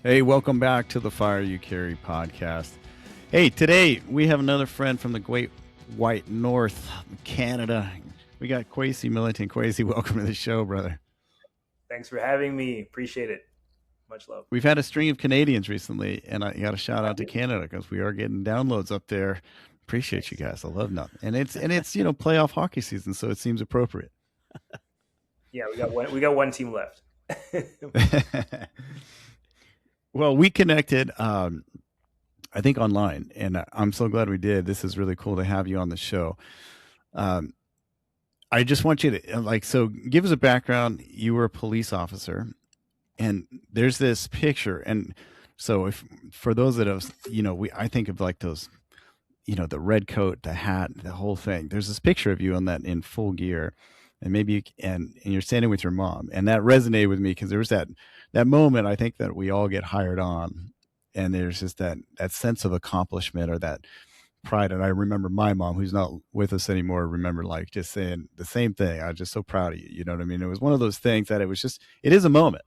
Hey, welcome back to the Fire You Carry podcast. Hey, today we have another friend from the Great White North, Canada. We got Kwesi Millington. Kwesi, welcome to the show, brother. Thanks for having me. Appreciate it. Much love. We've had a string of Canadians recently, and I got a shout out to Canada because we are getting downloads up there. Appreciate you guys. I love nothing, and it's playoff hockey season, so it seems appropriate. Yeah, we got one team left. Well, we connected, I think online, and I'm so glad we did. This is really cool to have you on the show. I just want you to give us a background. You were a police officer, and there's this picture. And so for those that have, I think of like those, the red coat, the hat, the whole thing. There's this picture of you on that in full gear. And maybe and you're standing with your mom, and that resonated with me because there was that moment. I think that we all get hired on, and there's just that sense of accomplishment or that pride. And I remember my mom, who's not with us anymore, remember like just saying the same thing. I'm just so proud of you. You know what I mean? It was one of those things that it is a moment.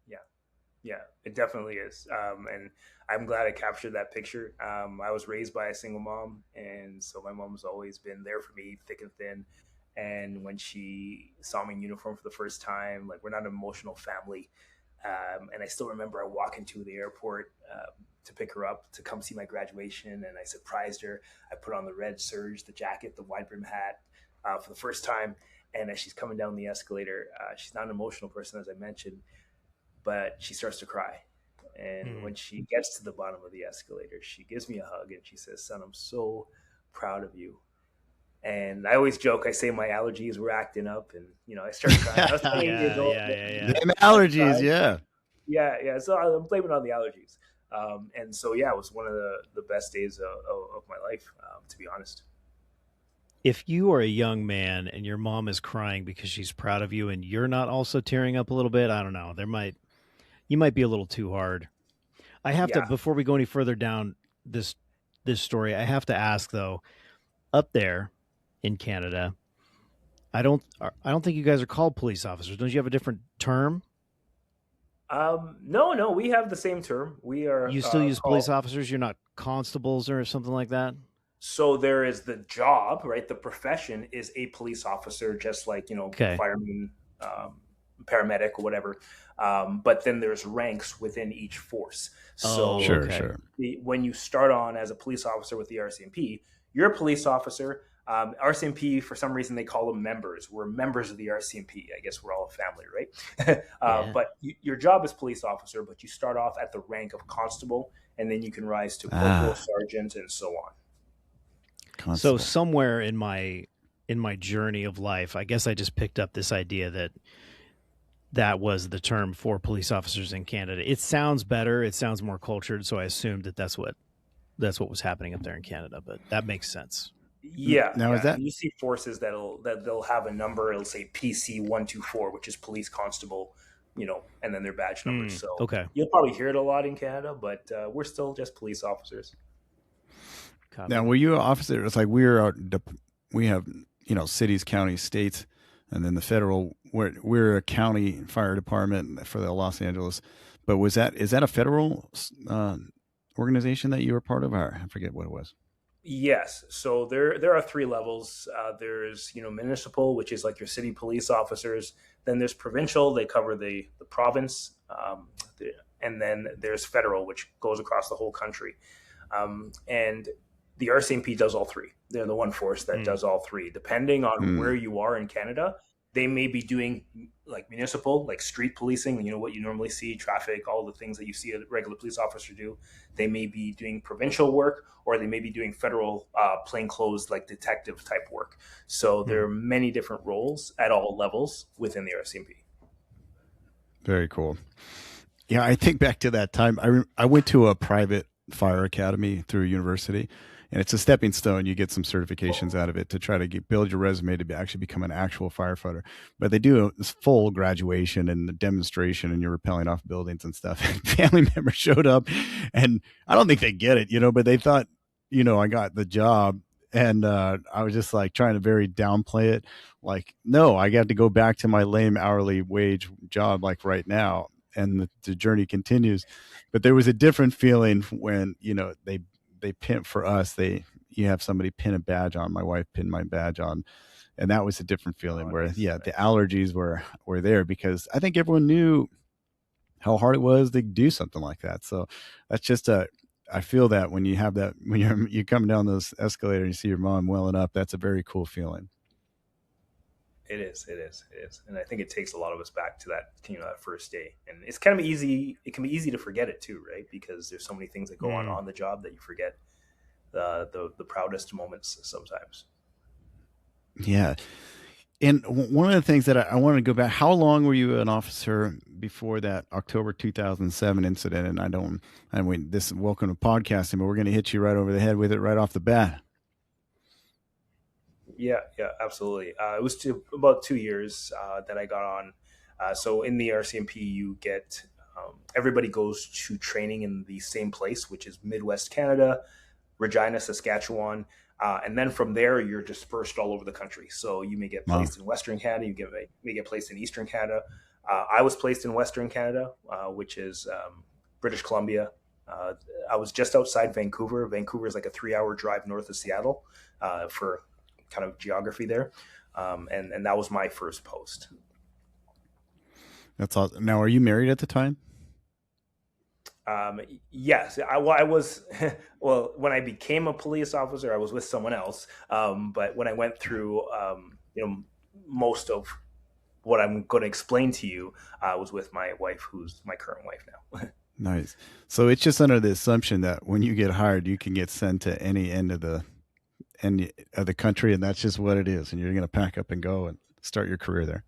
Yeah, it definitely is. And I'm glad I captured that picture. I was raised by a single mom, and so my mom's always been there for me, thick and thin. And when she saw me in uniform for the first time, like, we're not an emotional family. And I still remember I walking to the airport to pick her up to come see my graduation. And I surprised her. I put on the red serge, the jacket, the wide brim hat for the first time. And as she's coming down the escalator, she's not an emotional person, as I mentioned, but she starts to cry. And when she gets to the bottom of the escalator, she gives me a hug and she says, "Son, I'm so proud of you." And I always joke, I say my allergies were acting up, and I started crying. I was 20 years old. Allergies, yeah. So I'm blaming it on the allergies. And so it was one of the best days of my life, to be honest. If you are a young man and your mom is crying because she's proud of you, and you're not also tearing up a little bit, I don't know. You might be a little too hard. I have to, before we go any further down this story, I have to ask though, up there in Canada, I don't think you guys are called police officers. Don't you have a different term? No, we have the same term. We are. You still use police officers? You're not constables or something like that? So there is the job, right? The profession is a police officer, just like, fireman, paramedic, or whatever. But then there's ranks within each force. So sure. When you start on as a police officer with the RCMP, you're a police officer. RCMP, for some reason, they call them members. We're members of the RCMP. I guess we're all a family, right? But your job is police officer, but you start off at the rank of constable, and then you can rise to corporal, sergeant, and so on. Constable. So somewhere in my journey of life, I guess I just picked up this idea that was the term for police officers in Canada. It sounds better. It sounds more cultured. So I assumed that's what was happening up there in Canada, but that makes sense. Yeah. Now is that you see forces that they'll have a number. It'll say PC 124, which is police constable, and then their badge numbers. So you'll probably hear it a lot in Canada, but we're still just police officers. Copy. Now, were you an officer? It's like we have cities, counties, states, and then the federal. We're a county fire department for the Los Angeles. But is that a federal organization that you were part of? Or I forget what it was. Yes. So there are three levels. There's, municipal, which is like your city police officers. Then there's provincial. They cover the province. And then there's federal, which goes across the whole country. And the RCMP does all three. They're the one force that does all three. Depending on where you are in Canada, they may be doing like municipal, like street policing, what you normally see, traffic, all the things that you see a regular police officer do. They may be doing provincial work, or they may be doing federal plainclothes, like detective type work. So there are many different roles at all levels within the RCMP. Very cool. Yeah, I think back to that time. I went to a private fire academy through university, and it's a stepping stone. You get some certifications out of it to try to build your resume to actually become an actual firefighter. But they do this full graduation and the demonstration, and you're rappelling off buildings and stuff. And family members showed up, and I don't think they get it, but they thought, I got the job. And I was just like trying to very downplay it. Like, no, I got to go back to my lame hourly wage job like right now. and the journey continues. But there was a different feeling when, they pin for us, you have somebody pin a badge on. My wife pinned my badge on, and that was a different feeling where, nice, the nice. allergies were there, because I think everyone knew how hard it was to do something like that. So that's just I feel that when you have that, when you come down those escalators and you see your mom welling up, that's a very cool feeling. It is. And I think it takes a lot of us back to that, that first day. And it's kind of easy. It can be easy to forget it too, right? Because there's so many things that go on the job that you forget the proudest moments sometimes. Yeah. And one of the things that I want to go back, how long were you an officer before that October 2007 incident? And this welcome to podcasting, but we're going to hit you right over the head with it right off the bat. Yeah, absolutely. It was about 2 years that I got on. So in the RCMP, you get everybody goes to training in the same place, which is Midwest Canada, Regina, Saskatchewan. And then from there, you're dispersed all over the country. So you may get placed in Western Canada, may get placed in Eastern Canada. I was placed in Western Canada, which is British Columbia. I was just outside Vancouver. Vancouver is like a 3-hour drive north of Seattle for kind of geography there. And that was my first post. That's awesome. Now, are you married at the time? Yes, I was. Well, when I became a police officer, I was with someone else. But when I went through, most of what I'm going to explain to you, I was with my wife, who's my current wife now. Nice. So it's just under the assumption that when you get hired, you can get sent to any end of the country, and that's just what it is. And you're going to pack up and go and start your career there.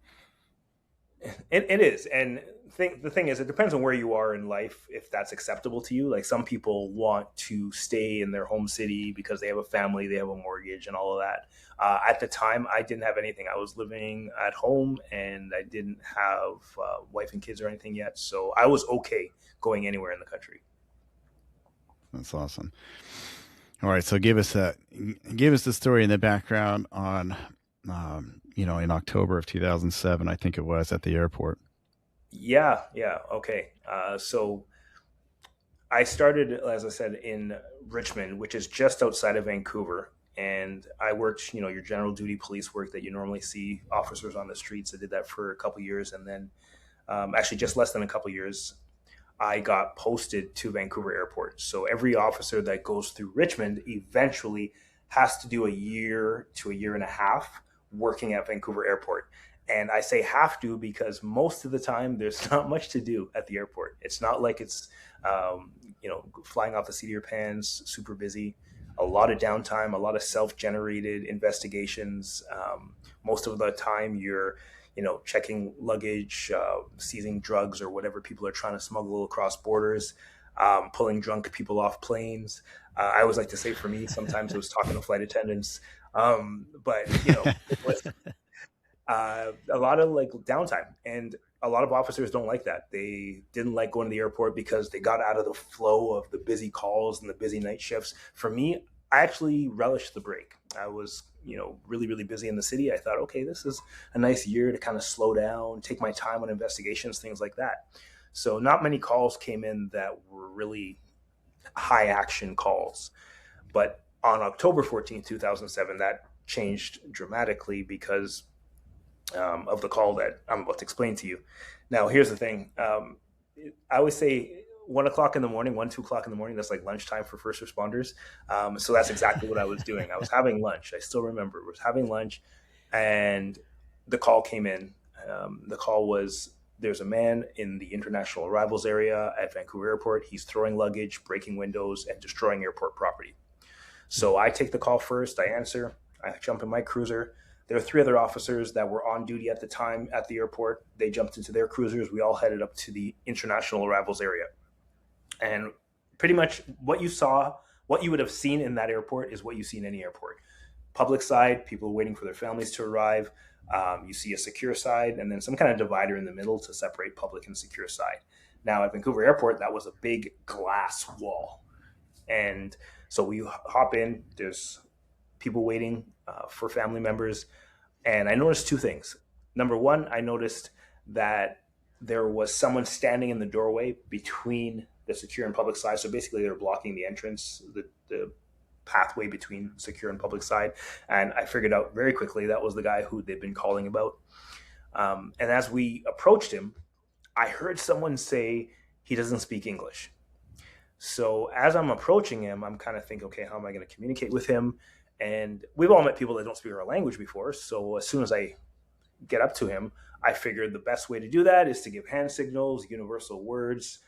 It is, and the thing is, it depends on where you are in life, if that's acceptable to you. Like, some people want to stay in their home city because they have a family, they have a mortgage, and all of that. At the time, I didn't have anything. I was living at home, and I didn't have wife and kids or anything yet, so I was okay going anywhere in the country. That's awesome. All right, so give us the story in the background on, in October of 2007, I think it was, at the airport. Yeah. Okay. So I started, as I said, in Richmond, which is just outside of Vancouver. And I worked, your general duty police work that you normally see officers on the streets. I did that for a couple of years. And then actually just less than a couple of years, I got posted to Vancouver Airport. So every officer that goes through Richmond eventually has to do a year to a year and a half working at Vancouver Airport. And I say have to because most of the time there's not much to do at the airport. It's not like it's, flying off the seat of your pants, super busy. A lot of downtime, a lot of self-generated investigations. Most of the time you're, checking luggage, seizing drugs or whatever people are trying to smuggle across borders, pulling drunk people off planes. I always like to say, for me, sometimes it was talking to flight attendants. But it was a lot of like downtime, and a lot of officers don't like that. They didn't like going to the airport because they got out of the flow of the busy calls and the busy night shifts. For me, I actually relished the break. I was, really, really busy in the city. I thought, okay, this is a nice year to kind of slow down, take my time on investigations, things like that. So not many calls came in that were really high action calls. But on October 14th, 2007, that changed dramatically because of the call that I'm about to explain to you. Now, here's the thing. I always say 1 o'clock in the morning, 2 o'clock in the morning, that's like lunchtime for first responders. So that's exactly what I was doing. I was having lunch. I still remember I was having lunch, and the call came in. The call was, there's a man in the international arrivals area at Vancouver Airport. He's throwing luggage, breaking windows, and destroying airport property. So I take the call first. I answer. I jump in my cruiser. There are 3 other officers that were on duty at the time at the airport. They jumped into their cruisers. We all headed up to the international arrivals area. And pretty much what you would have seen in that airport is what you see in any airport. Public side, people waiting for their families to arrive. You see a secure side, and then some kind of divider in the middle to separate public and secure side. Now, at Vancouver Airport, that was a big glass wall. And so we hop in. There's people waiting for family members. And I noticed 2 things. Number one, I noticed that there was someone standing in the doorway between the secure and public side. So basically, they're blocking the entrance, the pathway between secure and public side. And I figured out very quickly that was the guy who they've been calling about. And as we approached him, I heard someone say he doesn't speak English. So as I'm approaching him, I'm kind of thinking, okay, how am I going to communicate with him? And we've all met people that don't speak our language before. So as soon as I get up to him, I figured the best way to do that is to give hand signals, universal words.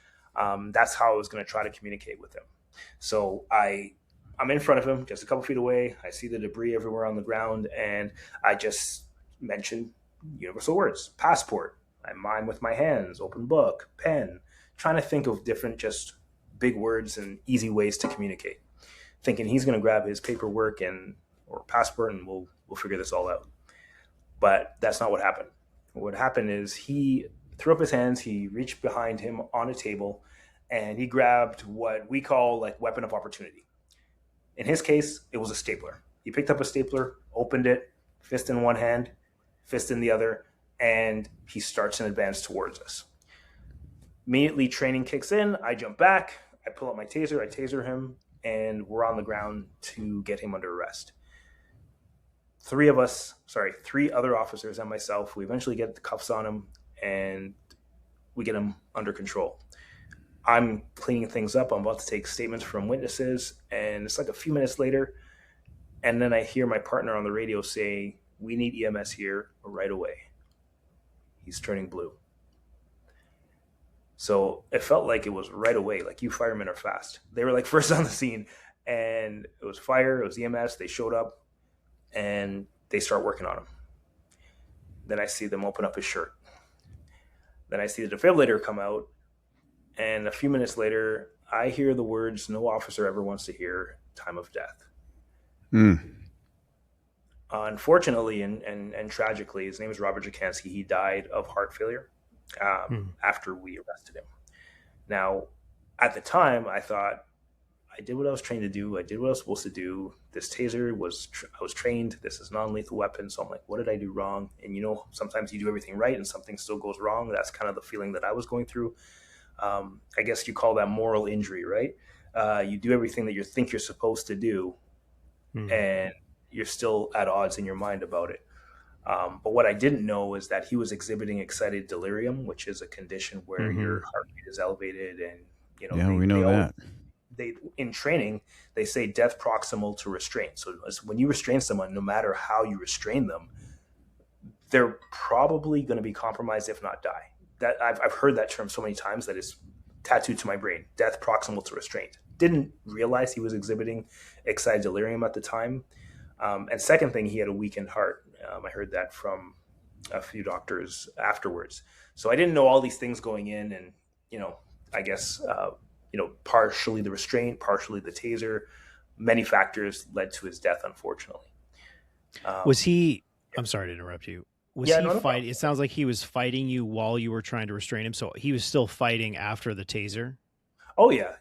That's how I was going to try to communicate with him. So I'm in front of him, just a couple feet away. I see the debris everywhere on the ground, and I just mentioned universal words: passport. I mime with my hands, open book, pen. Trying to think of different, just big words and easy ways to communicate. Thinking he's going to grab his paperwork or passport, and we'll figure this all out. But that's not what happened. What happened is he threw up his hands. He reached behind him on a table, and he grabbed what we call like weapon of opportunity. In his case, it was a stapler. He picked up a stapler, opened it, fist in one hand, fist in the other, and he starts in advance towards us. Immediately, training kicks in. I jump back. I pull out my taser. I taser him, and we're on the ground to get him under arrest. Three other officers and myself, we eventually get the cuffs on him, and we get him under control. I'm cleaning things up. I'm about to take statements from witnesses, and it's like a few minutes later, and then I hear my partner on the radio say, "We need EMS here right away. He's turning blue." So it felt like it was right away, like you firemen are fast. They were like first on the scene, and it was fire, it was EMS. They showed up, and they start working on him. Then I see them open up his shirt. Then I see the defibrillator come out. And a few minutes later, I hear the words no officer ever wants to hear: time of death. Unfortunately and tragically, his name is Robert Jacansky. He died of heart failure after we arrested him. Now, at the time, I thought, I did what I was trained to do. I did what I was supposed to do. This taser I was trained. This is non-lethal weapon. So I'm like, what did I do wrong? And sometimes you do everything right and something still goes wrong. That's kind of the feeling that I was going through. I guess you call that moral injury, right? You do everything that you think you're supposed to do, and you're still at odds in your mind about it. But what I didn't know is that he was exhibiting excited delirium, which is a condition where your heartbeat is elevated, and we know that. They in training they say death proximal to restraint. So when you restrain someone, no matter how you restrain them, they're probably going to be compromised, if not die. That I've heard that term so many times that it's tattooed to my brain. Death proximal to restraint. Didn't realize he was exhibiting excited delirium at the time. And second thing, he had a weakened heart. I heard that from a few doctors afterwards. So I didn't know all these things going in, and I guess partially the restraint, partially the taser, many factors led to his death, unfortunately. Was he? I'm sorry to interrupt you. Was he fighting? It sounds like he was fighting you while you were trying to restrain him. So he was still fighting after the taser? Oh, yeah.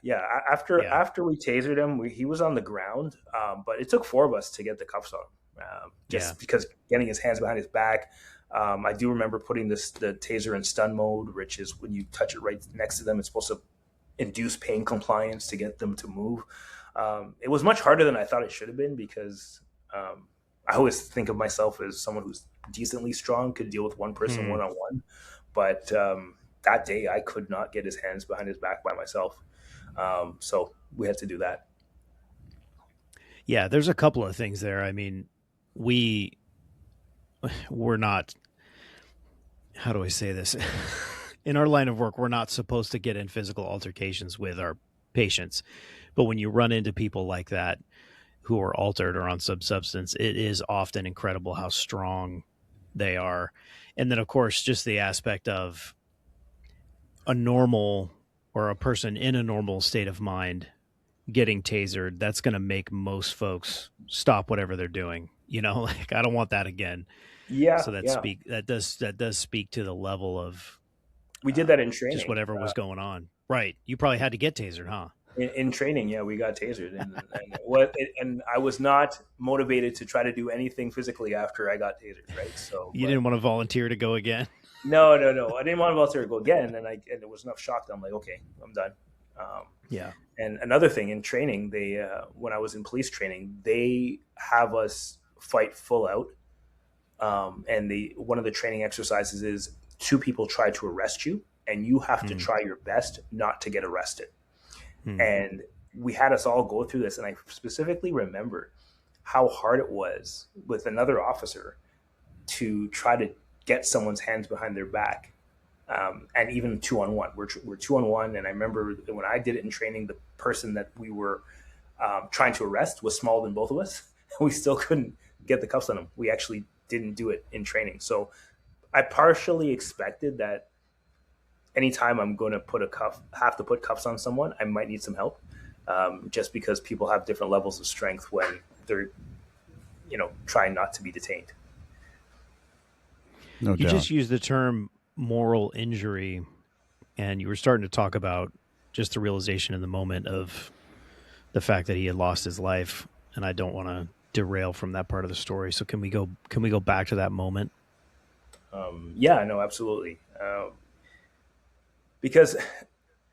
After we tasered him, he was on the ground, but it took four of us to get the cuffs on him, because getting his hands behind his back. I do remember putting the taser in stun mode, which is when you touch it right next to them, it's supposed to induce pain compliance to get them to move. It was much harder than I thought it should have been, because I always think of myself as someone who's decently strong, could deal with one person one-on-one. But that day I could not get his hands behind his back by myself. So we had to do that. Yeah, there's a couple of things there. I mean, we're not, how do I say this? In our line of work, we're not supposed to get in physical altercations with our patients. But when you run into people like that who are altered or on some substance, it is often incredible how strong they are. And then, of course, just the aspect of a normal or a person in a normal state of mind getting tasered, that's going to make most folks stop whatever they're doing. Like, I don't want that again. Yeah. So that does speak to the level of, we did that in training. Just whatever was going on. Right. You probably had to get tasered, huh? In training, yeah, we got tasered, and I was not motivated to try to do anything physically after I got tasered, right? So you didn't want to volunteer to go again? No. I didn't want to volunteer to go again, and it was enough shock that I'm like, okay, I'm done. Yeah. And another thing in training, they when I was in police training, they have us fight full out. And one of the training exercises is two people try to arrest you, and you have to try your best not to get arrested. And we had us all go through this, and I specifically remember how hard it was with another officer to try to get someone's hands behind their back. And even 2-on-1, we're 2-on-1. And I remember when I did it in training, the person that we were trying to arrest was smaller than both of us. We still couldn't get the cuffs on him. We actually didn't do it in training. So I partially expected that anytime I'm going to have to put cuffs on someone, I might need some help, just because people have different levels of strength when they're, trying not to be detained. No You doubt. just used the term moral injury, and you were starting to talk about just the realization in the moment of the fact that he had lost his life, and I don't want to derail from that part of the story. So can we go back to that moment? Yeah, no, absolutely. Because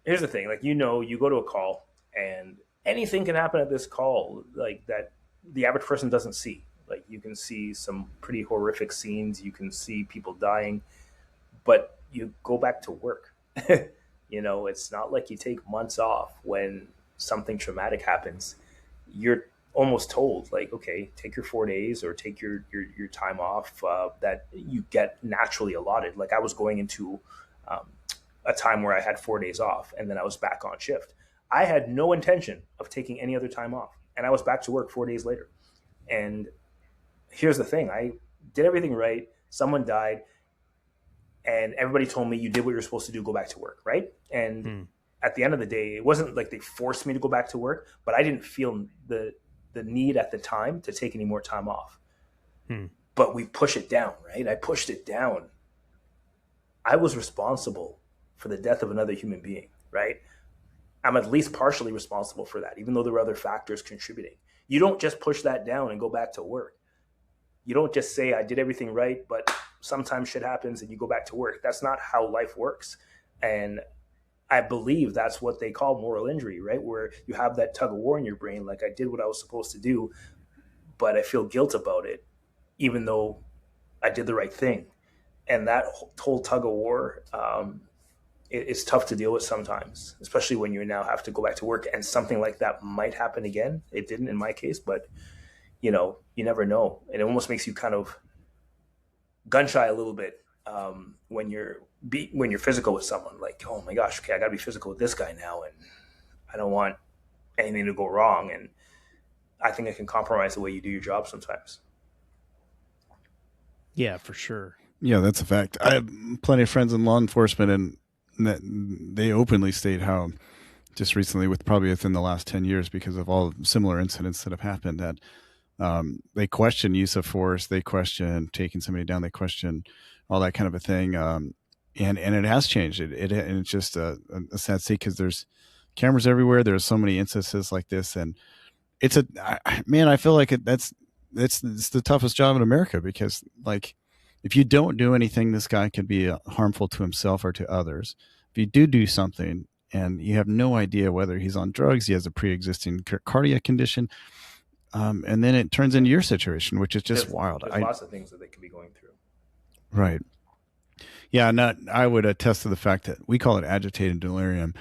here's the thing, like, you go to a call and anything can happen at this call, like that the average person doesn't see. Like, you can see some pretty horrific scenes, you can see people dying, but you go back to work. It's not like you take months off when something traumatic happens. You're almost told, like, okay, take your 4 days or take your time off that you get naturally allotted. Like, I was going into a time where I had 4 days off, and then I was back on shift. I had no intention of taking any other time off, and I was back to work 4 days later. And here's the thing, I did everything right. Someone died, and everybody told me, you did what you're supposed to do, go back to work, right? And at the end of the day, it wasn't like they forced me to go back to work, but I didn't feel the need at the time to take any more time off. But we push it down, right? I pushed it down. I was responsible for the death of another human being, right? I'm at least partially responsible for that, even though there were other factors contributing. You don't just push that down and go back to work. You don't just say, I did everything right, but sometimes shit happens and you go back to work. That's not how life works. And I believe that's what they call moral injury, right? Where you have that tug of war in your brain, like, I did what I was supposed to do, but I feel guilt about it, even though I did the right thing. And that whole tug of war, it's tough to deal with sometimes, especially when you now have to go back to work and something like that might happen again. It didn't in my case, but you never know. And it almost makes you kind of gun shy a little bit when you're physical with someone. Like, oh my gosh, okay, I gotta be physical with this guy now, and I don't want anything to go wrong. And I think it can compromise the way you do your job sometimes. Yeah, for sure. Yeah, that's a fact. I have plenty of friends in law enforcement, and that they openly state how just recently, within the last 10 years, because of all similar incidents that have happened, that they question use of force, they question taking somebody down, they question all that kind of a thing. And it has changed. And it's just a sad state, because there's cameras everywhere. There's so many instances like this, and it's I feel like it's the toughest job in America, because, like, if you don't do anything, this guy could be harmful to himself or to others. If you do something and you have no idea whether he's on drugs, he has a pre-existing cardiac condition, and then it turns into your situation, which is just wild. There's lots of things that they could be going through. Right. Yeah, I would attest to the fact that we call it agitated delirium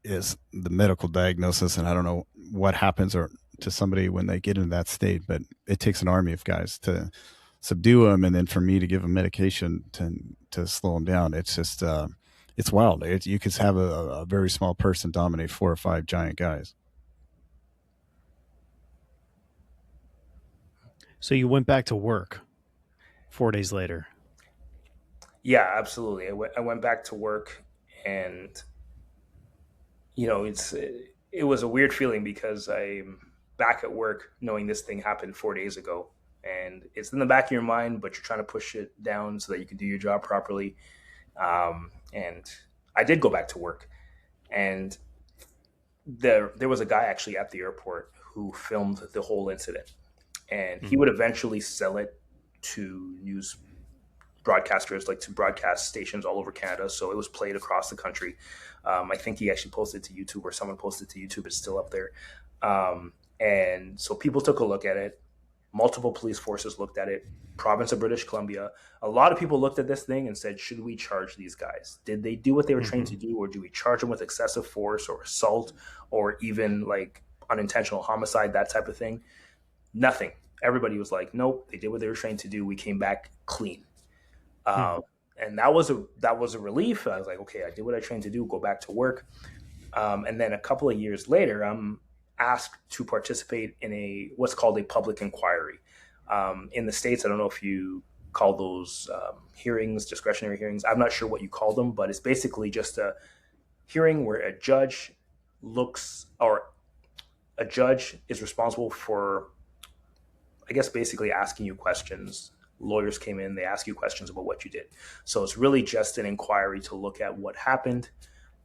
is the medical diagnosis, and I don't know what happens to somebody when they get into that state, but it takes an army of guys to subdue them, and then for me to give them medication to slow them down. It's just it's wild. You could have a very small person dominate 4 or 5 giant guys. So you went back to work 4 days later. Yeah, absolutely. I went back to work, and it was a weird feeling, because I'm back at work knowing this thing happened 4 days ago, and it's in the back of your mind, but you're trying to push it down so that you can do your job properly. And I did go back to work, and there was a guy actually at the airport who filmed the whole incident, and he would eventually sell it to news broadcasters, like to broadcast stations all over Canada. So it was played across the country. I think he actually posted to YouTube, or someone posted to YouTube. It's still up there. And so people took a look at it. Multiple police forces looked at it. Province of British Columbia. A lot of people looked at this thing and said, should we charge these guys? Did they do what they were trained to do, or do we charge them with excessive force or assault or even like unintentional homicide, that type of thing? Nothing. Everybody was like, nope, they did what they were trained to do. We came back clean. And that was a relief. I was like, okay, I did what I trained to do, go back to work. And then a couple of years later, I'm asked to participate in what's called a public inquiry. In the States, I don't know if you call those hearings, discretionary hearings. I'm not sure what you call them, but it's basically just a hearing where a judge is responsible for, I guess, basically asking you questions. Lawyers came in, they ask you questions about what you did. So it's really just an inquiry to look at what happened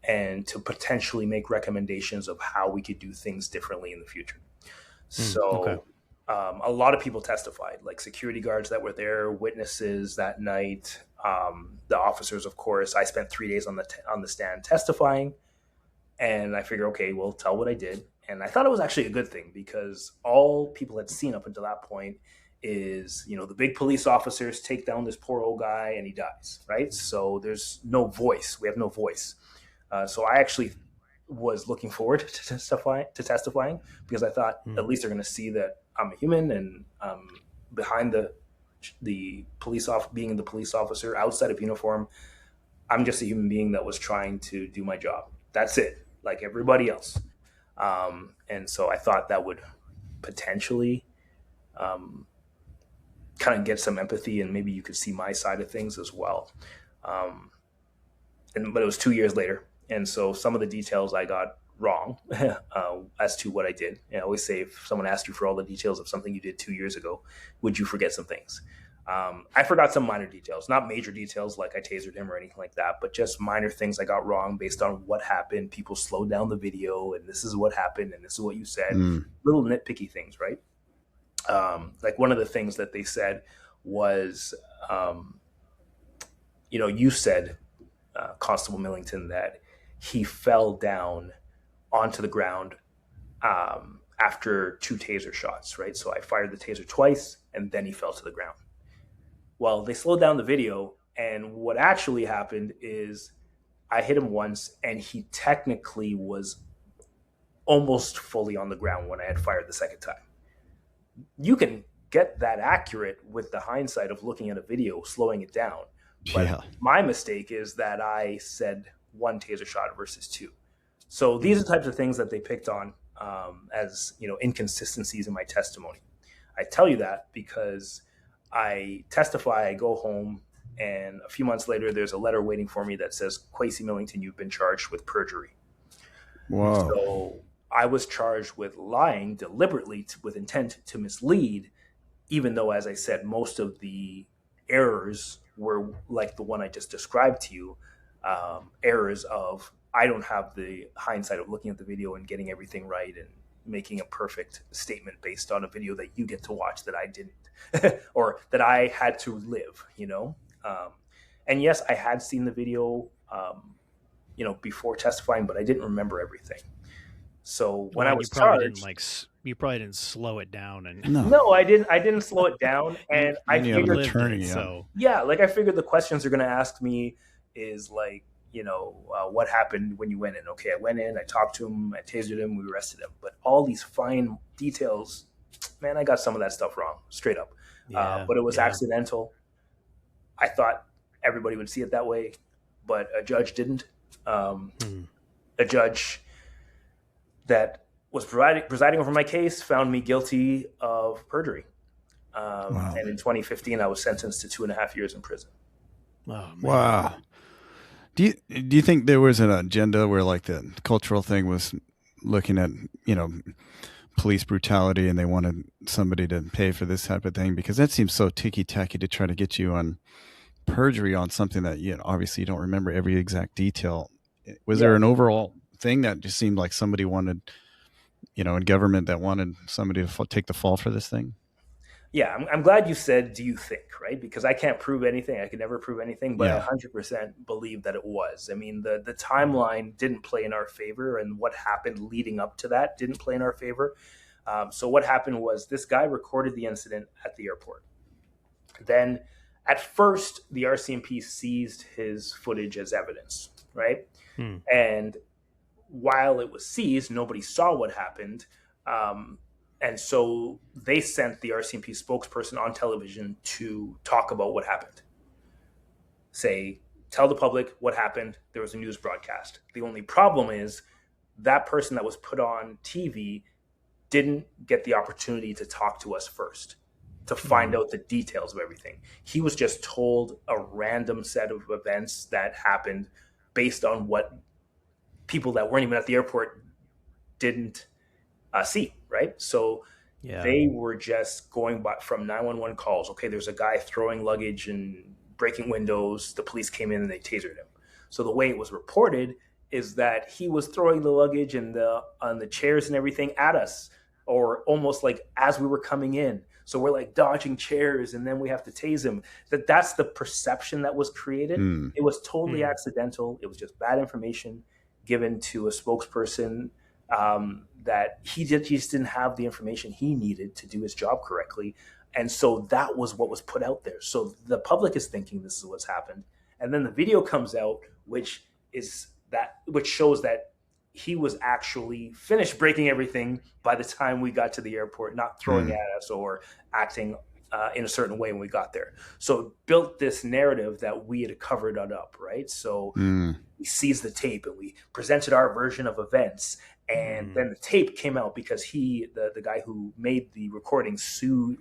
and to potentially make recommendations of how we could do things differently in the future. So a lot of people testified, like security guards that were there, witnesses that night, the officers, of course. I spent 3 days on the stand testifying, and I figured, okay, well, tell what I did. And I thought it was actually a good thing, because all people had seen up until that point is, the big police officers take down this poor old guy and he dies, right? So there's no voice. We have no voice. So I actually was looking forward to testifying because I thought at least they're going to see that I'm a human, and behind the police being the police officer outside of uniform, I'm just a human being that was trying to do my job. That's it, like everybody else. And so I thought that would potentially kind of get some empathy, and maybe you could see my side of things as well. But it was 2 years later. And so some of the details I got wrong as to what I did. And I always say, if someone asked you for all the details of something you did 2 years ago, would you forget some things? I forgot some minor details, not major details like I tasered him or anything like that, but just minor things I got wrong based on what happened. People slowed down the video, and this is what happened, and this is what you said. Little nitpicky things, right? Like one of the things that they said was, you said, Constable Millington, that he fell down onto the ground after 2 taser shots, right? So I fired the taser twice, and then he fell to the ground. Well, they slowed down the video, and what actually happened is I hit him once, and he technically was almost fully on the ground when I had fired the second time. You can get that accurate with the hindsight of looking at a video, slowing it down. But my mistake is that I said 1 taser shot versus 2. So these are the types of things that they picked on as inconsistencies in my testimony. I tell you that because I testify, I go home, and a few months later, there's a letter waiting for me that says, Kwesi Millington, you've been charged with perjury. Wow. So I was charged with lying deliberately with intent to mislead, even though, as I said, most of the errors were like the one I just described to you, errors of I don't have the hindsight of looking at the video and getting everything right and making a perfect statement based on a video that you get to watch that I didn't, or that I had to live, and yes, I had seen the video, before testifying, but I didn't remember everything. So when I was charged, you probably didn't slow it down, and no, I didn't slow it down, and I figured I figured the questions they're going to ask me is like, what happened when you went in? Okay, I went in, I talked to him, I tasered him, we arrested him. But all these fine details, man, I got some of that stuff wrong, straight up. But it was accidental. I thought everybody would see it that way, but a judge didn't. A judge that was presiding over my case found me guilty of perjury. Wow. And in 2015, I was sentenced to 2.5 years in prison. Oh, man. Wow. Do you think there was an agenda where like the cultural thing was looking at, police brutality, and they wanted somebody to pay for this type of thing? Because that seems so ticky-tacky to try to get you on perjury on something that, obviously you don't remember every exact detail. Was there an overall thing that just seemed like somebody wanted, in government that wanted somebody to take the fall for this thing? Yeah, I'm glad you said, do you think, right? Because I can't prove anything. I can never prove anything, but I Yeah. 100% believe that it was. I mean, the timeline didn't play in our favor, and what happened leading up to that didn't play in our favor. So what happened was this guy recorded the incident at the airport. Then, at first, the RCMP seized his footage as evidence, right? Hmm. And while it was seized, nobody saw what happened. And so they sent the RCMP spokesperson on television to talk about what happened. Say, tell the public what happened. There was a news broadcast. The only problem is that person that was put on TV didn't get the opportunity to talk to us first, to find out the details of everything. He was just told a random set of events that happened based on what people that weren't even at the airport didn't see, right? So they were just going by from 911 calls. Okay, there's a guy throwing luggage and breaking windows. The police came in and they tasered him. So the way it was reported is that he was throwing the luggage and on the chairs and everything at us, or almost like as we were coming in. So we're like dodging chairs and then we have to tase him. That's the perception that was created. It was totally accidental. It was just bad information given to a spokesperson that he just didn't have the information he needed to do his job correctly. And so that was what was put out there. So the public is thinking this is what's happened. And then the video comes out, which shows that he was actually finished breaking everything by the time we got to the airport, not throwing at us or acting in a certain way when we got there. So it built this narrative that we had covered it up, right? So we seized the tape and we presented our version of events. And then the tape came out because the guy who made the recording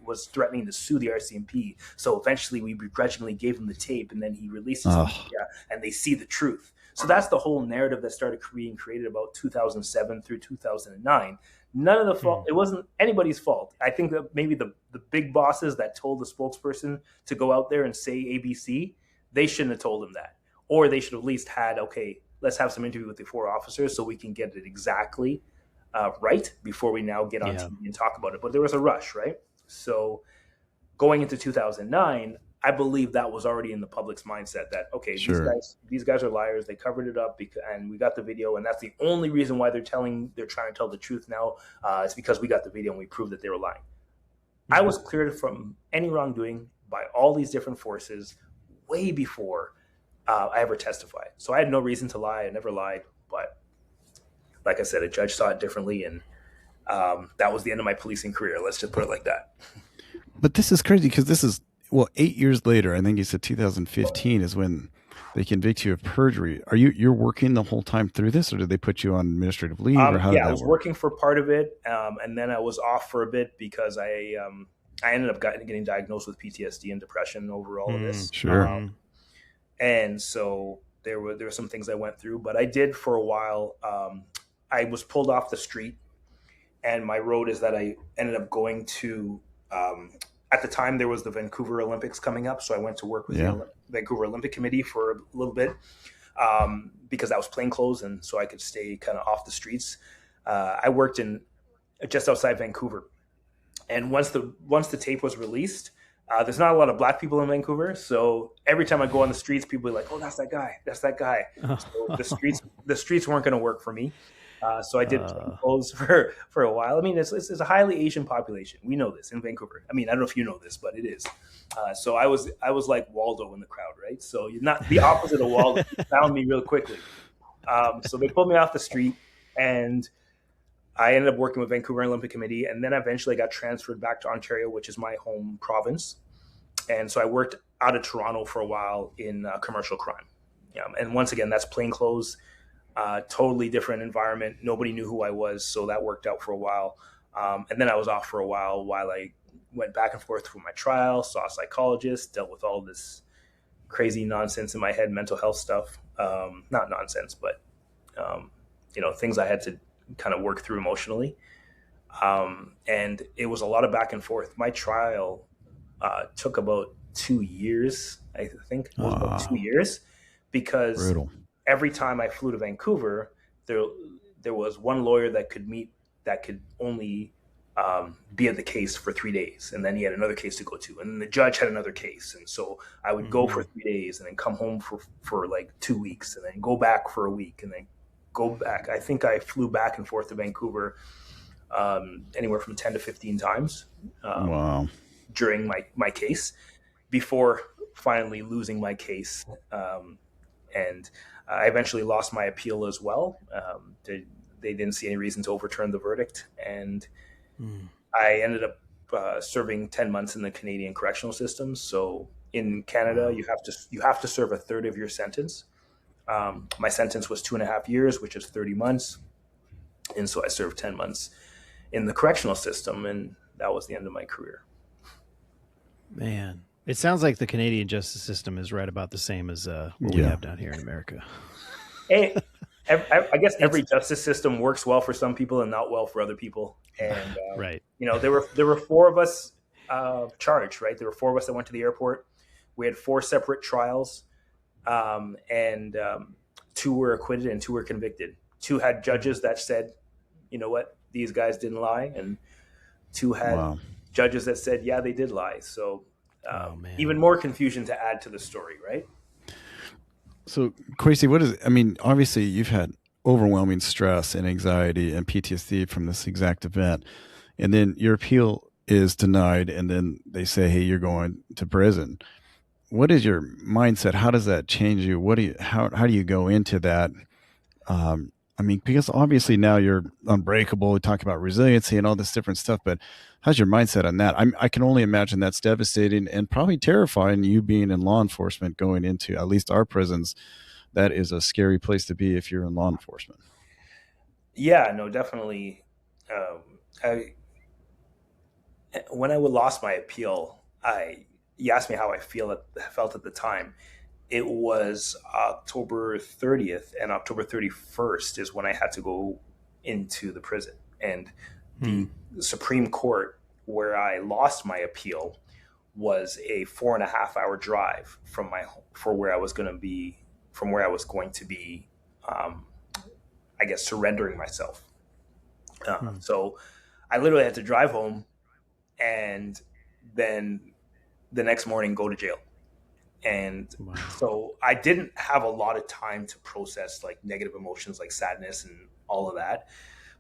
was threatening to sue the RCMP. So eventually we begrudgingly gave him the tape and then he released it and they see the truth. So that's the whole narrative that started being created about 2007 through 2009. None of the fault. It wasn't anybody's fault. I think that maybe the big bosses that told the spokesperson to go out there and say ABC, they shouldn't have told him that. Or they should have at least had, okay, let's have some interview with the 4 officers so we can get it exactly right before we now get on TV and talk about it. But there was a rush, right? So going into 2009, I believe that was already in the public's mindset that, okay, these guys are liars. They covered it up and we got the video. And that's the only reason why they're trying to tell the truth now. It's because we got the video and we proved that they were lying. I was cleared from any wrongdoing by all these different forces way before I ever testified. So I had no reason to lie. I never lied. But like I said, a judge saw it differently. And that was the end of my policing career. Let's just put it like that. But this is crazy because this is, 8 years later, I think you said 2015 is when they convict you of perjury. You're working the whole time through this, or did they put you on administrative leave? Or how did that I was working for part of it. And then I was off for a bit because I ended up getting diagnosed with PTSD and depression over all of this. Sure. And so there were some things I went through, but I did for a while. I was pulled off the street, and my road is that I ended up going to, at the time there was the Vancouver Olympics coming up. So I went to work with the Vancouver Olympic Committee for a little bit because I was plainclothes and so I could stay kind of off the streets. I worked just outside Vancouver. And once the tape was released, there's not a lot of black people in Vancouver. So every time I go on the streets, people are like, oh, that's that guy. That's that guy. So the streets weren't going to work for me. So I did clothes for a while. I mean, it's a highly Asian population. We know this in Vancouver. I mean, I don't know if you know this, but it is. So I was like Waldo in the crowd, right? So you're not the opposite of Waldo. You found me real quickly. So they pulled me off the street, and I ended up working with Vancouver Olympic Committee, and then eventually I got transferred back to Ontario, which is my home province. And so I worked out of Toronto for a while in commercial crime. And once again, that's plainclothes. Totally different environment. Nobody knew who I was, so that worked out for a while. And then I was off for a while I went back and forth through my trial, saw a psychologist, dealt with all this crazy nonsense in my head, mental health stuff. Not nonsense, but things I had to kind of work through emotionally. And it was a lot of back and forth. My trial took about 2 years, I think. It was about 2 years because Brutal. Every time I flew to Vancouver, there was one lawyer that could only be at the case for 3 days, and then he had another case to go to, and then the judge had another case, and so I would go for 3 days and then come home for like 2 weeks, and then go back for a week, and then go back. I think I flew back and forth to Vancouver anywhere from 10 to 15 times Wow. during my case, before finally losing my case. And I eventually lost my appeal as well. They didn't see any reason to overturn the verdict, and I ended up serving 10 months in the Canadian correctional system. So in Canada, you have to serve a third of your sentence. My sentence was 2.5 years, which is 30 months. And so I served 10 months in the correctional system, and that was the end of my career. Man, it sounds like the Canadian justice system is right about the same as what we have down here in America. Hey, I guess every justice system works well for some people and not well for other people. And right, there were 4 of us charged. Right, there were 4 of us that went to the airport. We had 4 separate trials, and 2 were acquitted and 2 were convicted. 2 had judges that said, you know what, these guys didn't lie, and 2 had judges that said, yeah, they did lie. So even more confusion to add to the story, right? So, Kwesi, obviously you've had overwhelming stress and anxiety and PTSD from this exact event, and then your appeal is denied, and then they say, hey, you're going to prison. What is your mindset? How does that change you? How do you go into that? Because obviously now you're unbreakable. We talk about resiliency and all this different stuff, but how's your mindset on that? I can only imagine that's devastating and probably terrifying, you being in law enforcement, going into at least our prisons. That is a scary place to be if you're in law enforcement. Yeah, no, definitely. When I lost my appeal, you asked me how I felt at the time. It was October 30th, and October 31st is when I had to go into the prison. And the Supreme Court, where I lost my appeal, was a 4.5-hour drive from where I was going to be, I guess, surrendering myself. So I literally had to drive home, and then the next morning go to jail. And so I didn't have a lot of time to process like negative emotions like sadness and all of that,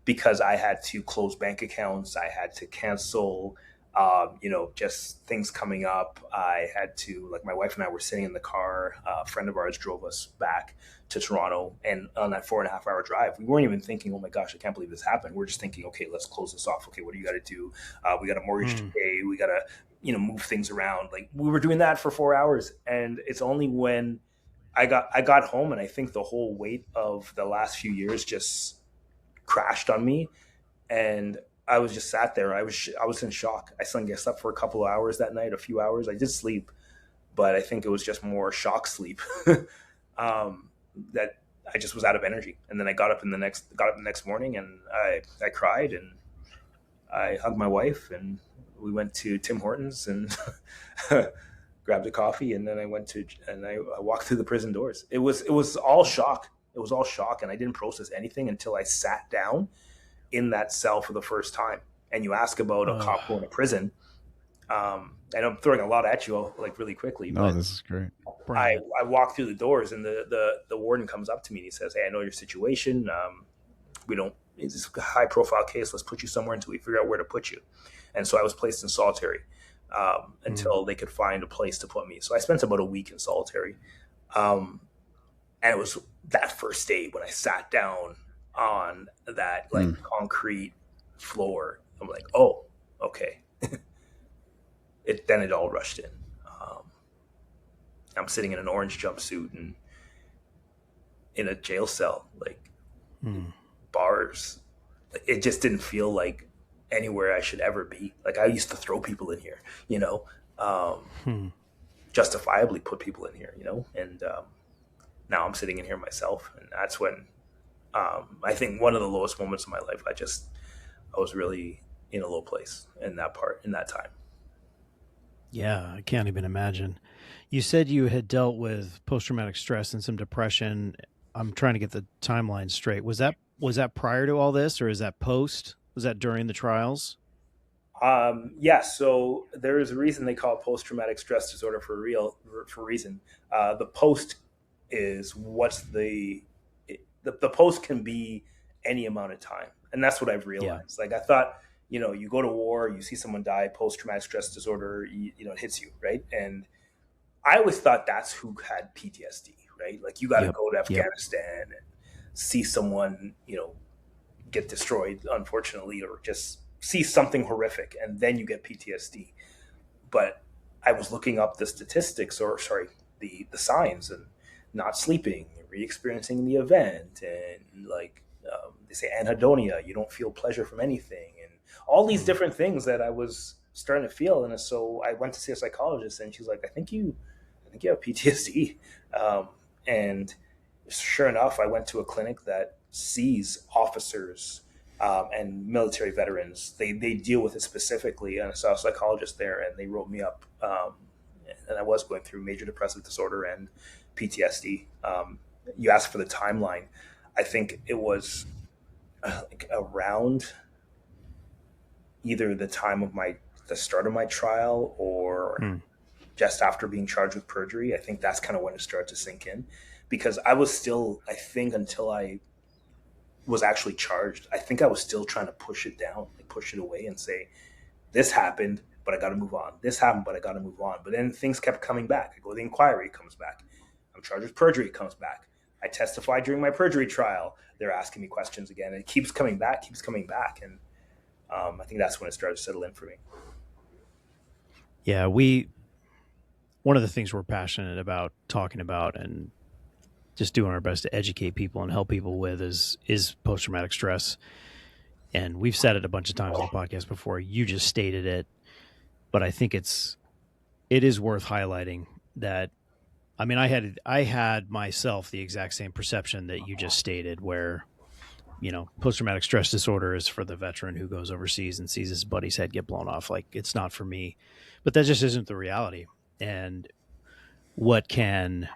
because I had to close bank accounts. I had to cancel, just things coming up. I had to, like, my wife and I were sitting in the car. A friend of ours drove us back to Toronto, and on that 4.5-hour drive, we weren't even thinking, oh my gosh, I can't believe this happened. We're just thinking, okay, let's close this off. Okay, what do you got to do? We got a mortgage to pay. We got to move things around. Like, we were doing that for 4 hours, and it's only when I got home, and I think the whole weight of the last few years just crashed on me, and I was just sat there. I was in shock. I slept for a couple of hours that night, a few hours. I did sleep, but I think it was just more shock sleep that I just was out of energy. And then I got up the next morning, and I cried, and I hugged my wife, and we went to Tim Hortons and grabbed a coffee, and then I walked through the prison doors. It was all shock. It was all shock, and I didn't process anything until I sat down in that cell for the first time. And you ask about a cop going to prison. And I'm throwing a lot at you, like, really quickly. No, this is great. I walk through the doors, and the warden comes up to me and he says, "Hey, I know your situation. It's a high profile case. Let's put you somewhere until we figure out where to put you." And so I was placed in solitary until they could find a place to put me. So I spent about a week in solitary. And it was that first day when I sat down on that concrete floor. I'm like, oh, okay. Then it all rushed in. I'm sitting in an orange jumpsuit and in a jail cell, like bars. It just didn't feel like anywhere I should ever be. Like, I used to throw people in here, justifiably put people in here, and now I'm sitting in here myself. And that's when I think one of the lowest moments of my life. I was really in a low place in that time. Yeah, I can't even imagine. You said you had dealt with post-traumatic stress and some depression. I'm trying to get the timeline straight. Was that prior to all this, or is that post? Was that during the trials? Yeah, so there is a reason they call it post-traumatic stress disorder for a reason. The post is the post can be any amount of time, and that's what I've Yeah. realized. Like I thought, you go to war, you see someone die, post-traumatic stress disorder, it hits you, right? And I always thought that's who had PTSD, right? Like you got to Yep. go to Yep. Afghanistan and see someone, get destroyed, unfortunately, or just see something horrific, and then you get PTSD. But I was looking up the statistics, or sorry, the signs, and not sleeping, re-experiencing the event, and they say anhedonia, you don't feel pleasure from anything, and all these different things that I was starting to feel. And so I went to see a psychologist, and she's like, I think you have PTSD. And sure enough, I went to a clinic that sees officers and military veterans. They deal with it specifically, and I saw a psychologist there, and they wrote me up. And I was going through major depressive disorder and PTSD. You asked for the timeline. I think it was like around either the time of the start of my trial or just after being charged with perjury. I think that's kind of when it started to sink in, because I was still, I think, until I was actually charged, I think I was still trying to push it down, like push it away and say, this happened, but I got to move on. This happened, but I got to move on. But then things kept coming back. I go to the inquiry, it comes back. I'm charged with perjury, it comes back. I testified during my perjury trial. They're asking me questions again. And it keeps coming back. And I think that's when it started to settle in for me. Yeah, one of the things we're passionate about talking about and just doing our best to educate people and help people with is post-traumatic stress. And we've said it a bunch of times on the podcast before. You just stated it, but I think it is worth highlighting that. I mean, I had myself the exact same perception that you just stated, where, post-traumatic stress disorder is for the veteran who goes overseas and sees his buddy's head get blown off. Like, it's not for me, but that just isn't the reality. And what can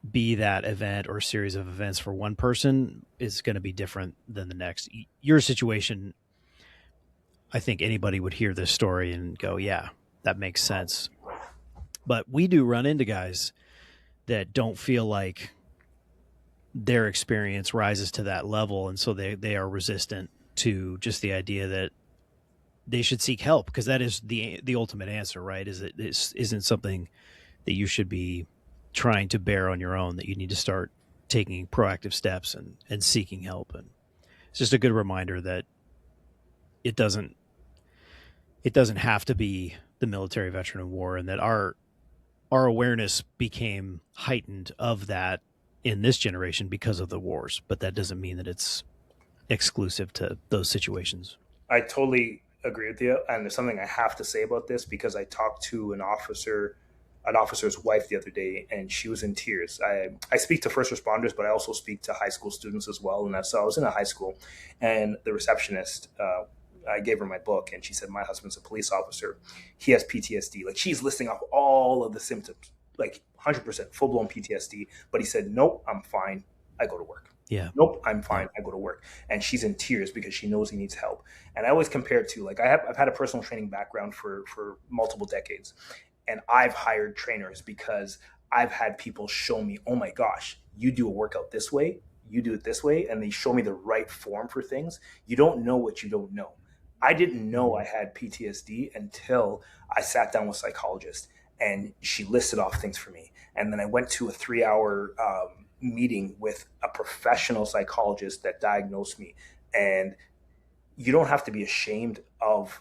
be that event or series of events for one person is going to be different than the next. Your situation, I think anybody would hear this story and go, yeah, that makes sense. But we do run into guys that don't feel like their experience rises to that level. And so they are resistant to just the idea that they should seek help, because that is the ultimate answer, right? Is it isn't something that you should be trying to bear on your own, that you need to start taking proactive steps and seeking help. And it's just a good reminder that it doesn't have to be the military veteran of war, and that our awareness became heightened of that in this generation because of the wars, but that doesn't mean that it's exclusive to those situations. I totally agree with you. And there's something I have to say about this, because I talked to an officer's wife the other day, and she was in tears. I speak to first responders, but I also speak to high school students as well. And so I was in a high school, and the receptionist, I gave her my book, and she said, my husband's a police officer. He has PTSD. Like, she's listing off all of the symptoms, like 100% full-blown PTSD. But he said, nope, I'm fine. I go to work. Yeah. Nope, I'm fine. I go to work. And she's in tears because she knows he needs help. And I always compare it to, like, I've had a personal training background for multiple decades. And I've hired trainers because I've had people show me, oh my gosh, you do a workout this way, you do it this way. And they show me the right form for things. You don't know what you don't know. I didn't know I had PTSD until I sat down with a psychologist, and she listed off things for me. And then I went to a 3-hour meeting with a professional psychologist that diagnosed me. And you don't have to be ashamed of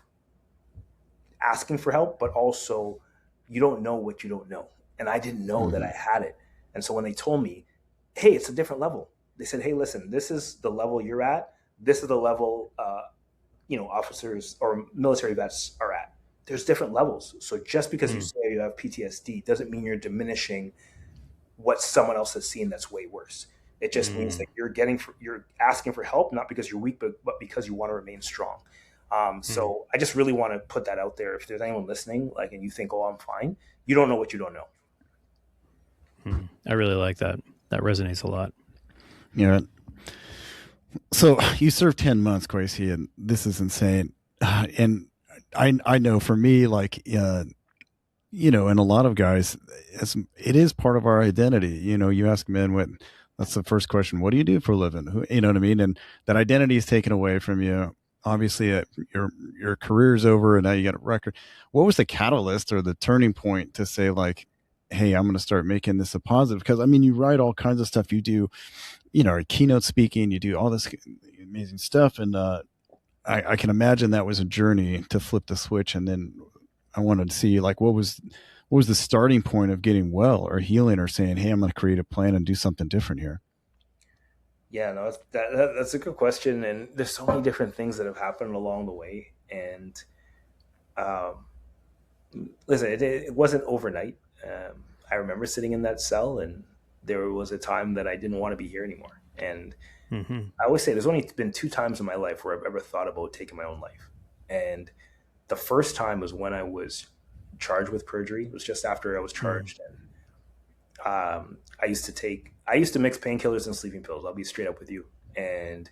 asking for help, but also you don't know what you don't know. And I didn't know that I had it. And so when they told me, hey, it's a different level, they said, hey, listen, this is the level you're at. This is the level, officers or military vets are at. There's different levels. So just because you say you have PTSD doesn't mean you're diminishing what someone else has seen that's way worse. It just means that you're asking for help, not because you're weak, but because you want to remain strong. So I just really want to put that out there. If there's anyone listening, like, and you think, oh, I'm fine, you don't know what you don't know. I really like that. That resonates a lot. Yeah. So you served 10 months, Kwesi, and this is insane. And I know for me, like, you know, and a lot of guys, it is part of our identity. You know, you ask men what, that's the first question. What do you do for a living? Who, you know what I mean? And that identity is taken away from you. Obviously, your career's over, and now you got a record. What was the catalyst or the turning point to say, like, hey, I'm going to start making this a positive? Because I mean, you write all kinds of stuff. You do, you know, keynote speaking. You do all this amazing stuff, and I can imagine that was a journey to flip the switch. And then I wanted to see, like, what was the starting point of getting well or healing or saying, hey, I'm going to create a plan and do something different here? Yeah, no, that's a good question, and there's so many different things that have happened along the way. And um, listen, it wasn't overnight. I remember sitting in that cell, and there was a time that I didn't want to be here anymore. And Mm-hmm. I always say there's only been two times in my life where I've ever thought about taking my own life. And the first time was when I was charged with perjury. It was just after I was charged, and I used to mix painkillers and sleeping pills. I'll be straight up with you, and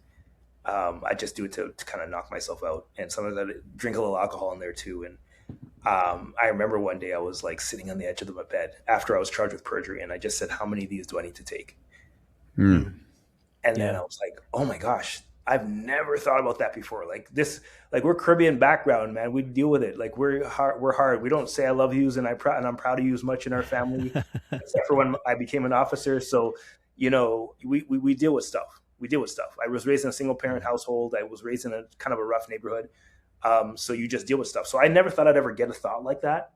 I just do it to kind of knock myself out. And sometimes I drink a little alcohol in there too. And I remember one day I was like sitting on the edge of my bed after I was charged with perjury, and I just said, "How many of these do I need to take?" Mm. And then I was like, "Oh my gosh, I've never thought about that before." Like this, like we're Caribbean background, man. We deal with it. Like we're hard. We're hard. We don't say "I love yous" and I'm proud of you as much in our family, except for when I became an officer. So, you know, we deal with stuff. We deal with stuff. I was raised in a single parent household. I was raised in a kind of a rough neighborhood. So you just deal with stuff. So I never thought I'd ever get a thought like that.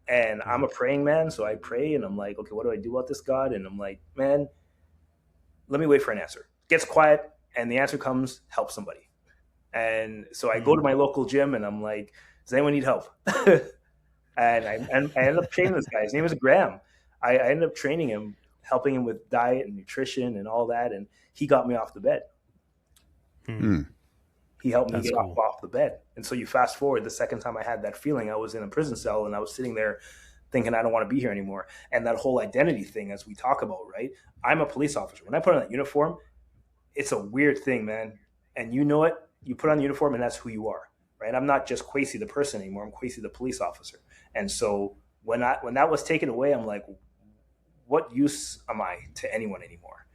And I'm a praying man, so I pray and I'm like, okay, what do I do about this, God? And I'm like, man, let me wait for an answer. Gets quiet, and the answer comes, help somebody. And so I go to my local gym, and I'm like, does anyone need help? And I ended up training this guy. His name is Graham. I ended up training him, helping him with diet and nutrition and all that, and he got me off the bed. Mm. He helped me That's get cool. off the bed. And so you fast forward, the second time I had that feeling, I was in a prison cell, and I was sitting there thinking I don't want to be here anymore. And that whole identity thing, as we talk about, right? I'm a police officer. When I put on that uniform, it's a weird thing, man. And you know it. You put on the uniform, and that's who you are, right? I'm not just Kwesi the person anymore. I'm Kwesi the police officer. And so when that was taken away, I'm like, what use am I to anyone anymore?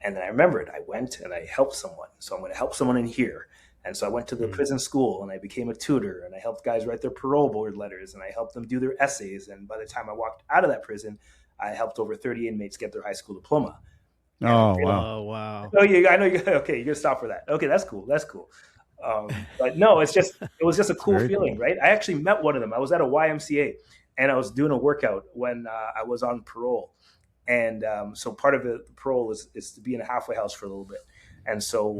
And then I remembered I went and I helped someone. So I'm going to help someone in here. And so I went to the prison school and I became a tutor, and I helped guys write their parole board letters, and I helped them do their essays. And by the time I walked out of that prison, I helped over 30 inmates get their high school diploma. Oh, wow. Oh, wow. Oh, I know. Okay, you're gonna stop for that. Okay, that's cool. That's cool. But no, it was just a cool Very feeling, cool. right? I actually met one of them. I was at a YMCA, and I was doing a workout when I was on parole. And so part of the parole is to be in a halfway house for a little bit. And so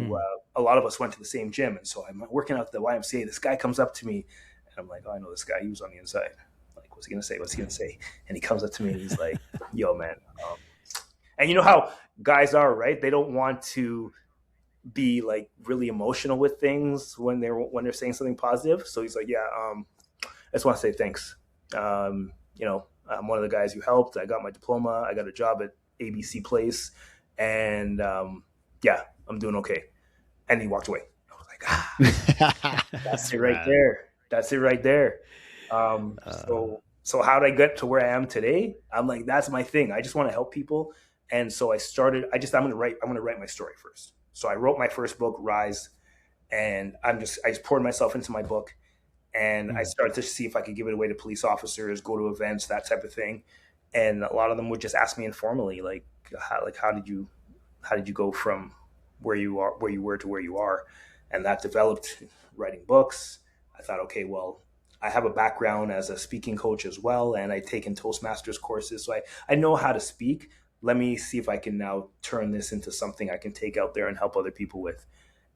a lot of us went to the same gym. And so I'm working out at the YMCA. This guy comes up to me, and I'm like, oh, I know this guy. He was on the inside. I'm like, what's he gonna say? What's he gonna say? And he comes up to me and he's like, yo, man. And you know how guys are, right? They don't want to be like really emotional with things when they're saying something positive. So he's like, yeah, I just want to say thanks. You know, I'm one of the guys you helped. I got my diploma. I got a job at ABC Place, and yeah, I'm doing okay. And he walked away. I was like, that's it right rad. there. That's it right there. So how did I get to where I am today? I'm like, that's my thing. I just want to help people. And so I started, I'm going to write my story first. So I wrote my first book, Rise, and I just poured myself into my book, and I started to see if I could give it away to police officers, go to events, that type of thing. And a lot of them would just ask me informally, like how did you go from where you were to where you are? And that developed writing books. I thought, okay, well, I have a background as a speaking coach as well, and I've taken Toastmasters courses, so I know how to speak. Let me see if I can now turn this into something I can take out there and help other people with.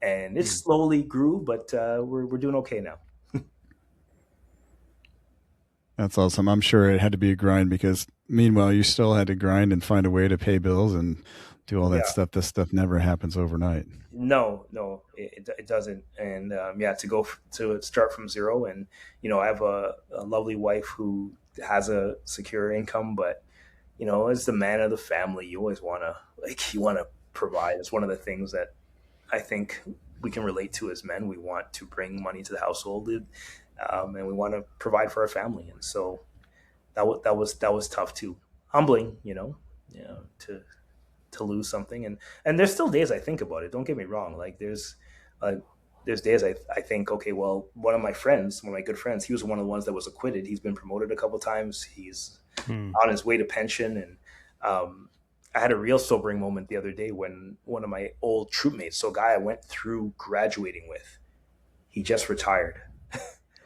And it slowly grew, but we're doing okay now. That's awesome. I'm sure it had to be a grind because meanwhile, you still had to grind and find a way to pay bills and do all that Yeah. stuff. This stuff never happens overnight. No, it doesn't. And yeah, to start from zero. And, you know, I have a lovely wife who has a secure income, but, you know, as the man of the family, you always you want to provide. It's one of the things that I think we can relate to as men. We want to bring money to the household. and we want to provide for our family. And so that was tough too, humbling, to lose something. And there's still days I think about it. Don't get me wrong. Like uh, there's days I think, okay, well, one of my good friends, he was one of the ones that was acquitted. He's been promoted a couple times. He's on his way to pension. And I had a real sobering moment the other day when one of my old troop mates, so a guy I went through graduating with, he just retired.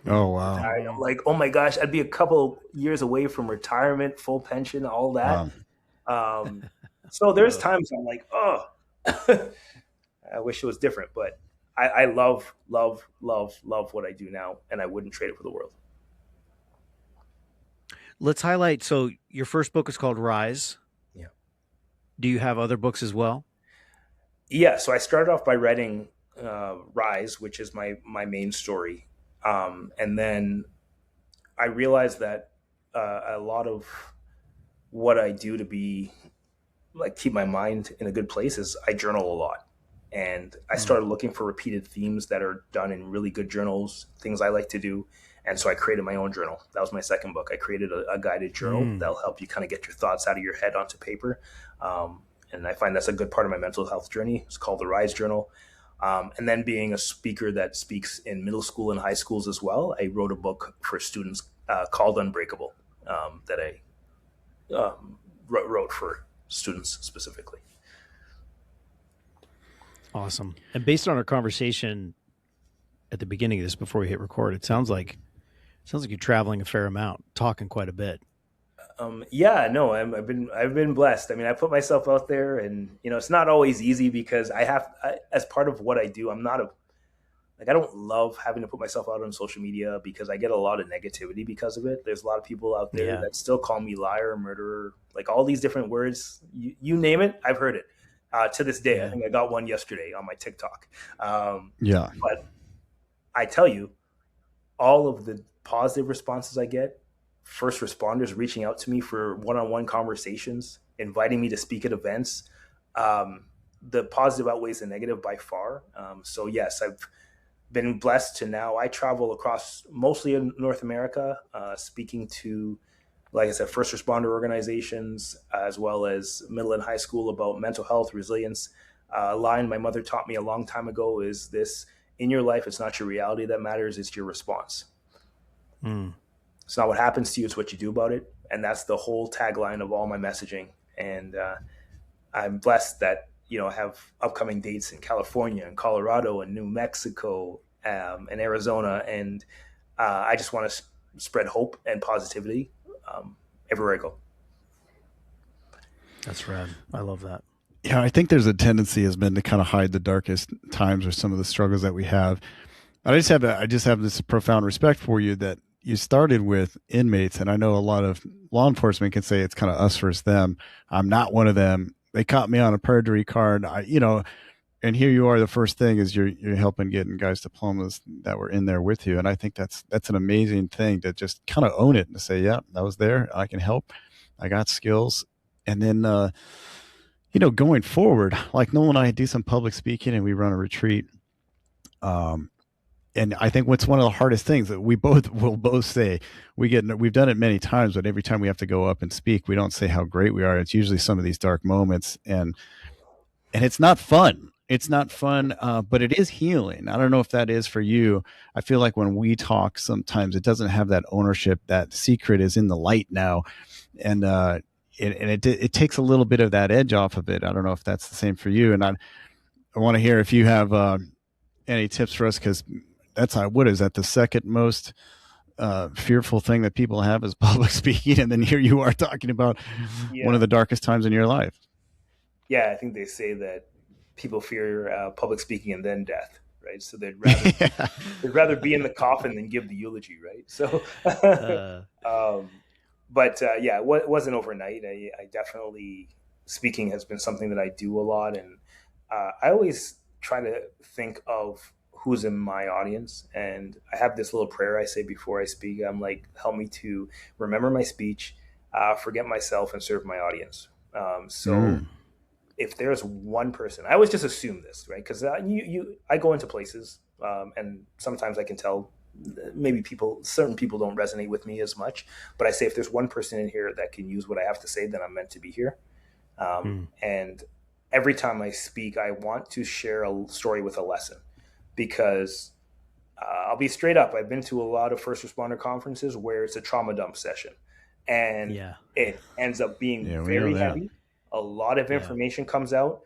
Oh, wow. I'm like, oh my gosh, I'd be a couple years away from retirement, full pension, all that. Wow. So there's times I'm like, oh, I wish it was different, but I love, love, love, love what I do now, and I wouldn't trade it for the world. Let's highlight. So your first book is called Rise. Yeah. Do you have other books as well? Yeah. So I started off by writing Rise, which is my main story, and then I realized that a lot of what I do to be like keep my mind in a good place is I journal a lot. And I started looking for repeated themes that are done in really good journals, things I like to do. And so I created my own journal. That was my second book. I created a guided journal that'll help you kind of get your thoughts out of your head onto paper. And I find that's a good part of my mental health journey. It's called the Rise Journal. And then being a speaker that speaks in middle school and high schools as well, I wrote a book for students called Unbreakable that I wrote for students specifically. Awesome. And based on our conversation at the beginning of this, before we hit record, it sounds like you're traveling a fair amount, talking quite a bit. Yeah, no, I've been blessed. I mean, I put myself out there, and it's not always easy because as part of what I do, I don't love having to put myself out on social media because I get a lot of negativity because of it. There's a lot of people out there that still call me liar, murderer, like all these different words. You name it, I've heard it. To this day, I think I got one yesterday on my TikTok. But I tell you, all of the positive responses I get, first responders reaching out to me for one-on-one conversations, inviting me to speak at events, the positive outweighs the negative by far. So yes, I've been blessed to now. I travel across mostly in North America, speaking to, like I said, first responder organizations, as well as middle and high school about mental health, resilience. A line my mother taught me a long time ago is this: in your life, it's not your reality that matters, it's your response. It's not what happens to you, it's what you do about it. And that's the whole tagline of all my messaging. And I'm blessed that, I have upcoming dates in California and Colorado and New Mexico and Arizona. And I just want to spread hope and positivity everywhere I go. That's rad. I love that. Yeah, I think there's a tendency has been to kind of hide the darkest times or some of the struggles that we have. I just have this profound respect for you that you started with inmates, and I know a lot of law enforcement can say it's kind of us versus them. I'm not one of them. They caught me on a perjury card. And here you are. The first thing is you're helping getting guys diplomas that were in there with you, and I think that's an amazing thing to just kind of own it and to say, yeah, I was there. I can help. I got skills, and then going forward, like Nole and I do some public speaking, and we run a retreat. And I think what's one of the hardest things that we will both say, we've done it many times, but every time we have to go up and speak, we don't say how great we are. It's usually some of these dark moments, and it's not fun. It's not fun, but it is healing. I don't know if that is for you. I feel like when we talk, sometimes it doesn't have that ownership. That secret is in the light now, and it takes a little bit of that edge off of it. I don't know if that's the same for you. And I want to hear if you have any tips for us, because what is that? The second most fearful thing that people have is public speaking, and then here you are talking about one of the darkest times in your life. Yeah, I think they say that people fear public speaking and then death, right? So they'd rather be in the coffin than give the eulogy, right? So, it wasn't overnight. I definitely, speaking has been something that I do a lot, and I always try to think of who's in my audience, and I have this little prayer I say before I speak. I'm like, help me to remember my speech, forget myself, and serve my audience. If there's one person, I always just assume this, right? Because I go into places, and sometimes I can tell maybe certain people don't resonate with me as much, but I say if there's one person in here that can use what I have to say, then I'm meant to be here. And every time I speak, I want to share a story with a lesson, because I'll be straight up. I've been to a lot of first responder conferences where it's a trauma dump session, and it ends up being very heavy. A lot of information comes out.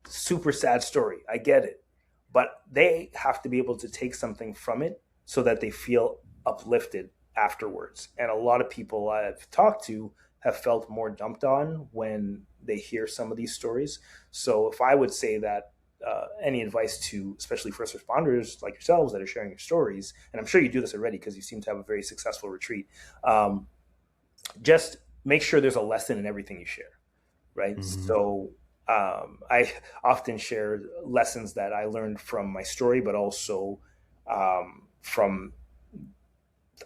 Super sad story. I get it. But they have to be able to take something from it so that they feel uplifted afterwards. And a lot of people I've talked to have felt more dumped on when they hear some of these stories. So if I would say that any advice to especially first responders like yourselves that are sharing your stories, and I'm sure you do this already because you seem to have a very successful retreat, just make sure there's a lesson in everything you share, right? So I often share lessons that I learned from my story, but also from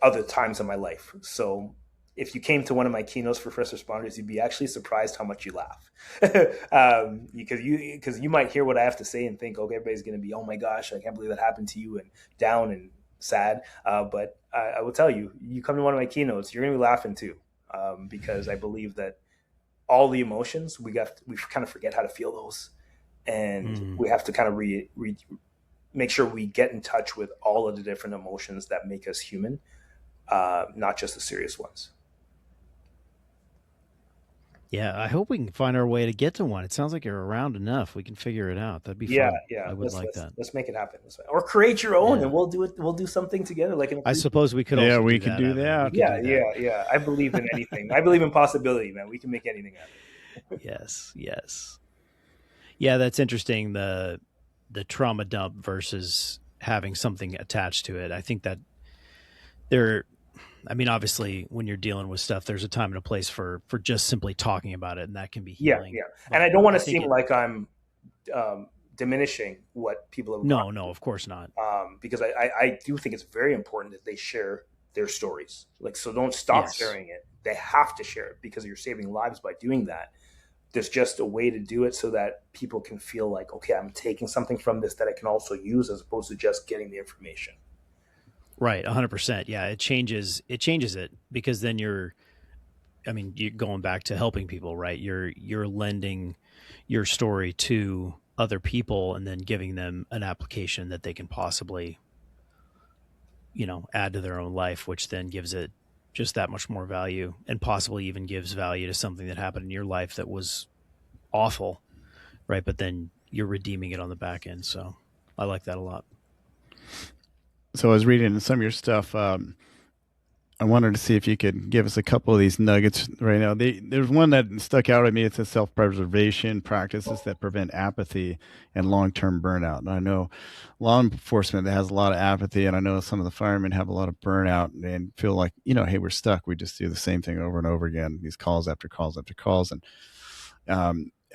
other times in my life. So if you came to one of my keynotes for first responders, you'd be actually surprised how much you laugh. Because you might hear what I have to say and think, okay, everybody's going to be, oh my gosh, I can't believe that happened to you, and down and sad. But I will tell you, you come to one of my keynotes, you're going to be laughing too, because I believe that all the emotions, we kind of forget how to feel those. And we have to kind of make sure we get in touch with all of the different emotions that make us human, not just the serious ones. Yeah, I hope we can find our way to get to one. It sounds like you're around enough. We can figure it out. That'd be fun. Yeah. I would like that. Let's make it happen. Or create your own, and we'll do it. We'll do something together. I suppose we could. Also we could do that. Yeah. I believe in anything. I believe in possibility, man. We can make anything happen. Yes. Yeah, that's interesting. The trauma dump versus having something attached to it. I think that obviously when you're dealing with stuff, there's a time and a place for just simply talking about it, and that can be healing. Yeah. And I don't want to seem like I'm diminishing what people have. No, of course not. Because I do think it's very important that they share their stories. So don't stop sharing it. They have to share it, because you're saving lives by doing that. There's just a way to do it so that people can feel like, okay, I'm taking something from this that I can also use, as opposed to just getting the information. Right. 100%. Yeah. It changes it, because then you're going back to helping people, right? You're lending your story to other people and then giving them an application that they can possibly, add to their own life, which then gives it just that much more value, and possibly even gives value to something that happened in your life that was awful. Right. But then you're redeeming it on the back end. So I like that a lot. So I was reading some of your stuff. I wanted to see if you could give us a couple of these nuggets right now. There's one that stuck out at me. It says self-preservation practices that prevent apathy and long-term burnout. And I know law enforcement has a lot of apathy, and I know some of the firemen have a lot of burnout and feel like, hey, we're stuck. We just do the same thing over and over again. These calls after calls after calls. And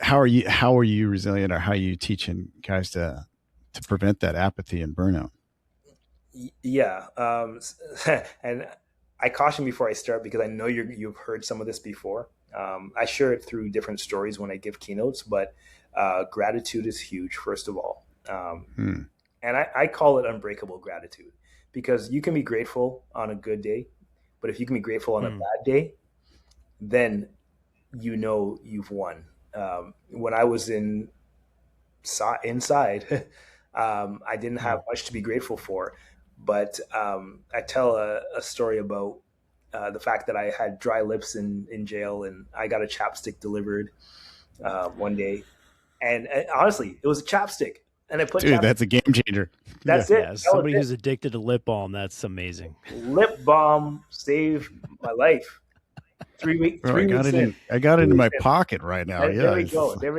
how are you resilient, or how are you teaching guys to prevent that apathy and burnout? Yeah. And I caution before I start, because I know you've heard some of this before. I share it through different stories when I give keynotes, but gratitude is huge, first of all. And I call it unbreakable gratitude, because you can be grateful on a good day, but if you can be grateful on a bad day, then you've won. When I was inside, I didn't have much to be grateful for. But I tell a story about the fact that I had dry lips in jail, and I got a chapstick delivered one day. And honestly, it was a chapstick. And I put that's a game changer. That's it. Yeah, somebody who's addicted to lip balm, that's amazing. Lip balm saved my life. 3 weeks. I got it in my pocket right now. There we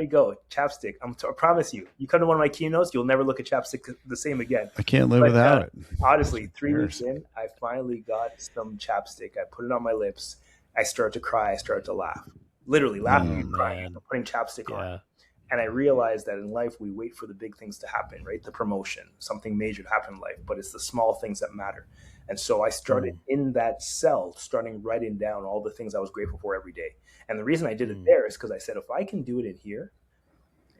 go. Chapstick. I promise you. You come to one of my keynotes, you'll never look at chapstick the same again. I can't live without it. Honestly, 3 weeks in, I finally got some chapstick. I put it on my lips. I started to cry. I started to laugh. Literally laughing and crying. I'm putting chapstick on. And I realized that in life, we wait for the big things to happen, right? The promotion, something major to happen in life, but it's the small things that matter. And so I started in that cell, starting writing down all the things I was grateful for every day. And the reason I did it there is because I said, if I can do it in here,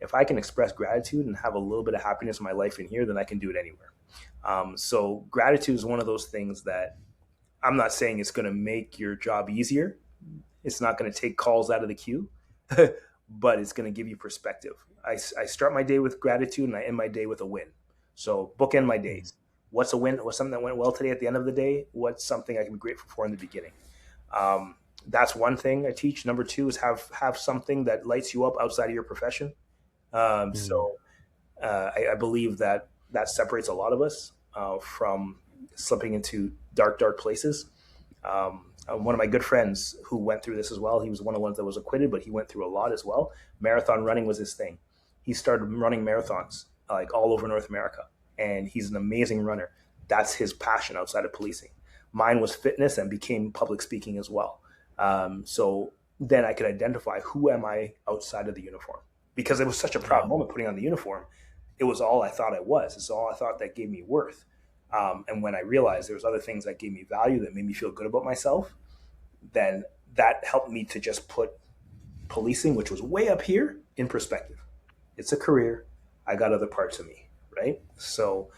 if I can express gratitude and have a little bit of happiness in my life in here, then I can do it anywhere. So gratitude is one of those things that I'm not saying it's going to make your job easier. It's not going to take calls out of the queue, but it's going to give you perspective. I start my day with gratitude and I end my day with a win. So bookend my days. What's a win? What's something that went well today at the end of the day? What's something I can be grateful for in the beginning? Um, that's one thing I teach. Number two is have something that lights you up outside of your profession. Mm. I believe that that separates a lot of us from slipping into dark places. One of my good friends who went through this as well, he was one of the ones that was acquitted, but he went through a lot as well. Marathon running was his thing. He started running marathons like all over North America, and he's an amazing runner. That's his passion outside of policing. Mine was fitness and became public speaking as well. So then I could identify who am I outside of the uniform, because it was such a proud Yeah. moment putting on the uniform. It was all I thought I was. It's all I thought that gave me worth. And when I realized there was other things that gave me value that made me feel good about myself, then that helped me to just put policing, which was way up here, in perspective. It's a career. I got other parts of me, right? So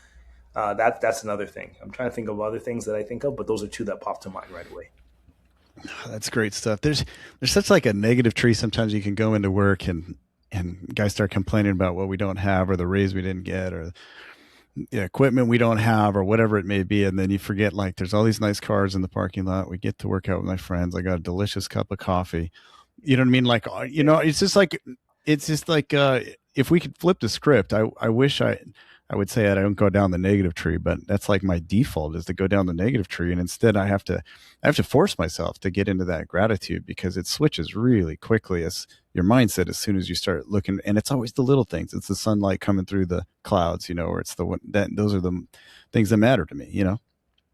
that's another thing. I'm trying to think of other things that I think of, but those are two that popped to mind right away. That's great stuff. There's such like a negative tree. Sometimes you can go into work and guys start complaining about what we don't have or the raise we didn't get or the equipment we don't have or whatever it may be. And then you forget like there's all these nice cars in the parking lot. We get to work out with my friends. I got a delicious cup of coffee. You know what I mean? Like, it's just like, if we could flip the script, I wish I would say that I don't go down the negative tree, but that's like my default is to go down the negative tree. And instead I have to force myself to get into that gratitude because it switches really quickly as your mindset as soon as you start looking. And it's always the little things. It's the sunlight coming through the clouds, or it's the one that those are the things that matter to me.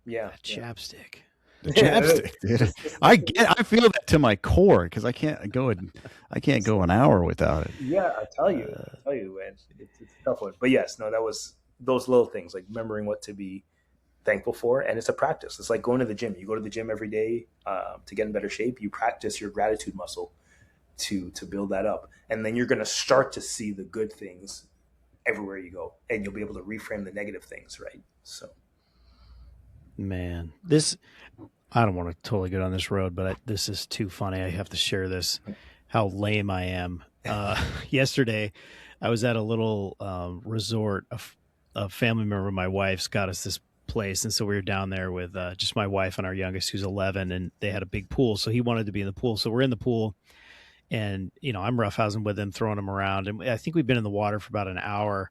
Yeah, That yeah. chapstick. The chapstick, dude. I feel that to my core because I can't go an hour without it. Yeah, I tell you, man, it's a tough one. But yes, no, that was those little things like remembering what to be thankful for, and it's a practice. It's like going to the gym. You go to the gym every day to get in better shape. You practice your gratitude muscle to build that up, and then you're going to start to see the good things everywhere you go, and you'll be able to reframe the negative things, right? So, Man, I don't want to totally get on this road, but this is too funny. I have to share this. How lame I am. Yesterday, I was at a little resort. A family member of my wife's got us this place, and so we were down there with just my wife and our youngest, who's 11, and they had a big pool, so he wanted to be in the pool. So we're in the pool, and I'm roughhousing with him, throwing him around, and I think we've been in the water for about an hour.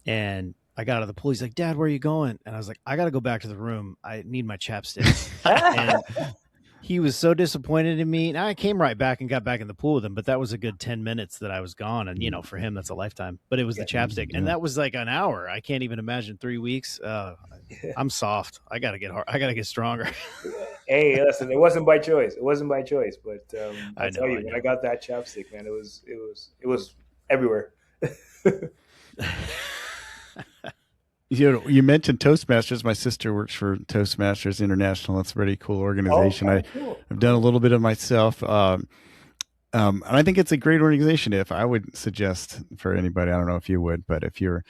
And I got out of the pool. He's like, "Dad, where are you going?" And I was like, "I got to go back to the room. I need my chapstick." And he was so disappointed in me. And I came right back and got back in the pool with him, but that was a good 10 minutes that I was gone. And, for him, that's a lifetime. But it was the yeah, chapstick. And Yeah. that was like an hour. I can't even imagine 3 weeks. I'm soft. I got to get hard. I got to get stronger. hey, listen, it wasn't by choice. It wasn't by choice, but I'll I tell know. you, I when I know. got that chapstick, man, it was everywhere. You mentioned Toastmasters. My sister works for Toastmasters International. That's a pretty cool Oh, organization. okay, cool, I've done a cool. little bit of myself. And I think it's a great organization. If I would suggest for anybody, I don't know if you would, but if you're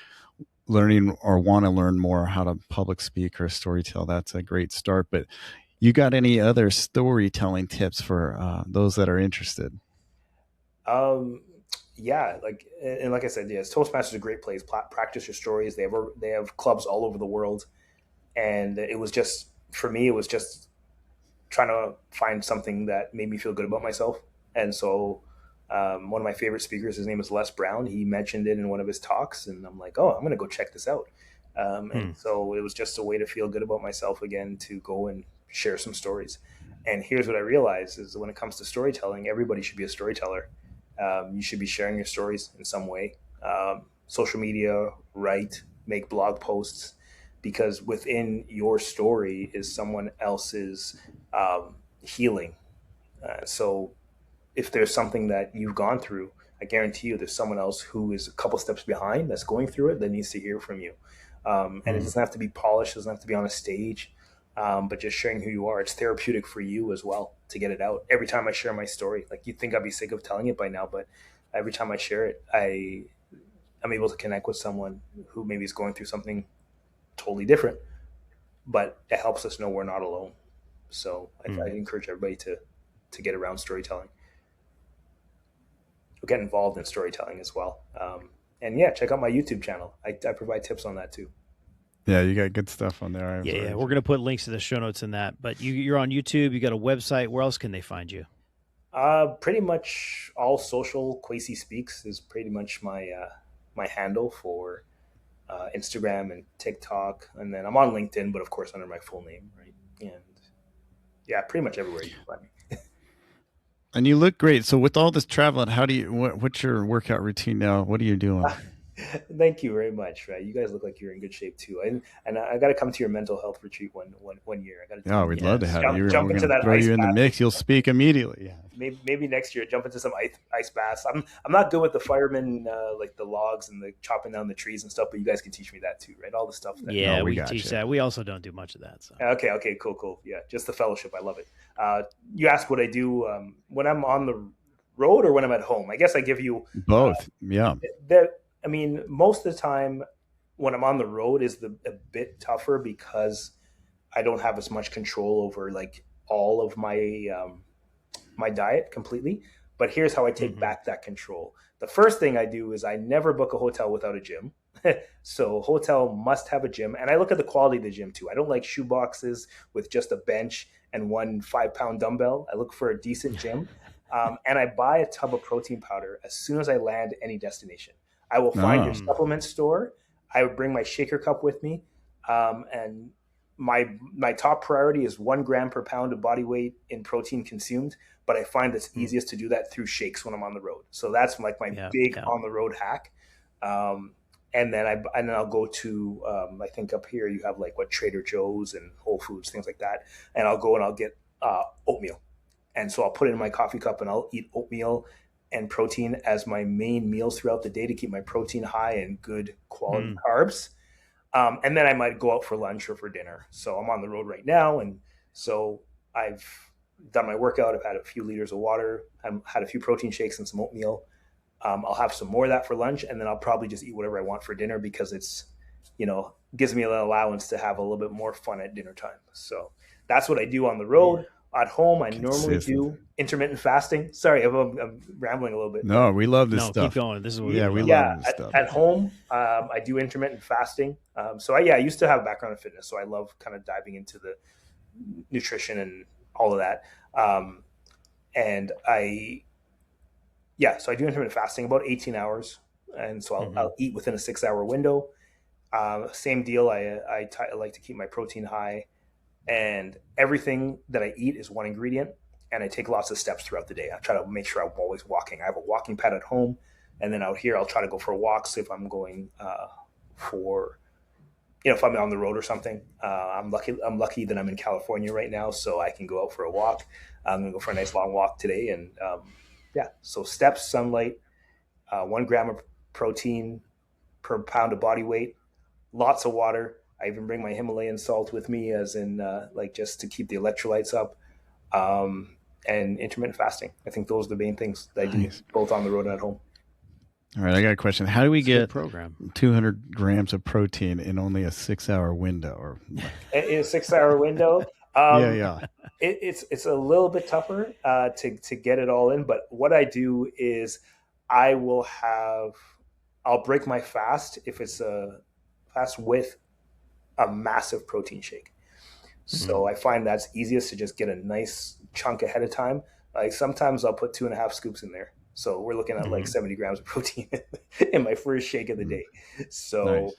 learning or want to learn more how to public speak or storytell, that's a great start. But you got any other storytelling tips for those that are interested? Um, yeah, like I said, yes, Toastmasters is a great place. Practice your stories. They have clubs all over the world, and it was just for me. It was just trying to find something that made me feel good about myself. And so, one of my favorite speakers, his name is Les Brown. He mentioned it in one of his talks, and I'm like, oh, I'm going to go check this out. And Hmm. so it was just a way to feel good about myself again, to go and share some stories. And here's what I realized is when it comes to storytelling, everybody should be a storyteller. You should be sharing your stories in some way. Social media, write, make blog posts, because within your story is someone else's healing. So if there's something that you've gone through, I guarantee you there's someone else who is a couple steps behind that's going through it that needs to hear from you. And it Hmm. doesn't have to be polished, it doesn't have to be on a stage, but just sharing who you are. It's therapeutic for you as well to get it out. Every time I share my story, like you'd think I'd be sick of telling it by now, but every time I share it, I'm able to connect with someone who maybe is going through something totally different, but it helps us know we're not alone. So I encourage everybody to get around storytelling, get involved in storytelling as well. And yeah, check out my YouTube channel. I provide tips on that too. Yeah, you got good stuff on there. Yeah, we're going to put links to the show notes in that. But you're on YouTube. You got a website. Where else can they find you? Pretty much all social. Kwesi Speaks is pretty much my my handle for Instagram and TikTok, and then I'm on LinkedIn, but of course under my full name, right? And yeah, pretty much everywhere you can find me. And you look great. So with all this traveling, how do you? What's your workout routine now? What are you doing? Thank you very much. Right, you guys look like you're in good shape too. And I got to come to your mental health retreat one year. I got to. Oh, we'd love to have you. Jump into that. Throw ice you in the bath. mix. You'll speak immediately. Yeah. Maybe next year, jump into some ice baths. I'm not good with the firemen, like the logs and the chopping down the trees and stuff, but you guys can teach me that too, right? All the stuff. Yeah, we teach that. We also don't do much of that. So. Okay, cool. Yeah, just the fellowship. I love it. You asked what I do when I'm on the road or when I'm at home. I guess I give you both. Yeah. I mean, most of the time when I'm on the road is a bit tougher because I don't have as much control over like all of my my diet completely. But here's how I take back that control. The first thing I do is I never book a hotel without a gym. So hotel must have a gym. And I look at the quality of the gym too. I don't like shoe boxes with just a bench and 1 5-pound dumbbell. I look for a decent gym. And I buy a tub of protein powder as soon as I land any destination. I will find your supplement store. I would bring my shaker cup with me. And my top priority is 1 gram per pound of body weight in protein consumed. But I find it's easiest to do that through shakes when I'm on the road. So that's like my big on the road hack. And then I'll go to I think up here you have like Trader Joe's and Whole Foods, things like that. And I'll go and I'll get oatmeal. And so I'll put it in my coffee cup and I'll eat oatmeal and protein as my main meals throughout the day to keep my protein high and good quality carbs. And then I might go out for lunch or for dinner. So I'm on the road right now. And so I've done my workout. I've had a few liters of water. I've had a few protein shakes and some oatmeal. I'll have some more of that for lunch. And then I'll probably just eat whatever I want for dinner because it's, gives me an allowance to have a little bit more fun at dinner time. So that's what I do on the road. Yeah. At home, I normally do intermittent fasting. Sorry, I'm rambling a little bit. No, we love this stuff. Keep going. This is what we love this stuff. At home, I do intermittent fasting. So I used to have a background in fitness, so I love kind of diving into the nutrition and all of that. So I do intermittent fasting about 18 hours, and so I'll eat within a 6-hour window. Same deal. I like to keep my protein high. And everything that I eat is 1 ingredient, and I take lots of steps throughout the day. I try to make sure I'm always walking. I have a walking pad at home, and then out here I'll try to go for walks if I'm going if I'm on the road or something. I'm lucky that I'm in California right now, so I can go out for a walk. I'm going to go for a nice long walk today, and so steps, sunlight, 1 gram of protein per pound of body weight, lots of water. I even bring my Himalayan salt with me as in just to keep the electrolytes up, and intermittent fasting. I think those are the main things that I do both on the road and at home. All right, I got a question. How do we get 200 grams of protein in only a 6-hour window? Or in a 6-hour window? It's a little bit tougher to get it all in. But what I do is I'll break my fast if it's a fast with a massive protein shake. So I find that's easiest to just get a nice chunk ahead of time. Like sometimes I'll put 2.5 scoops in there. So we're looking at like 70 grams of protein in my first shake of the day. So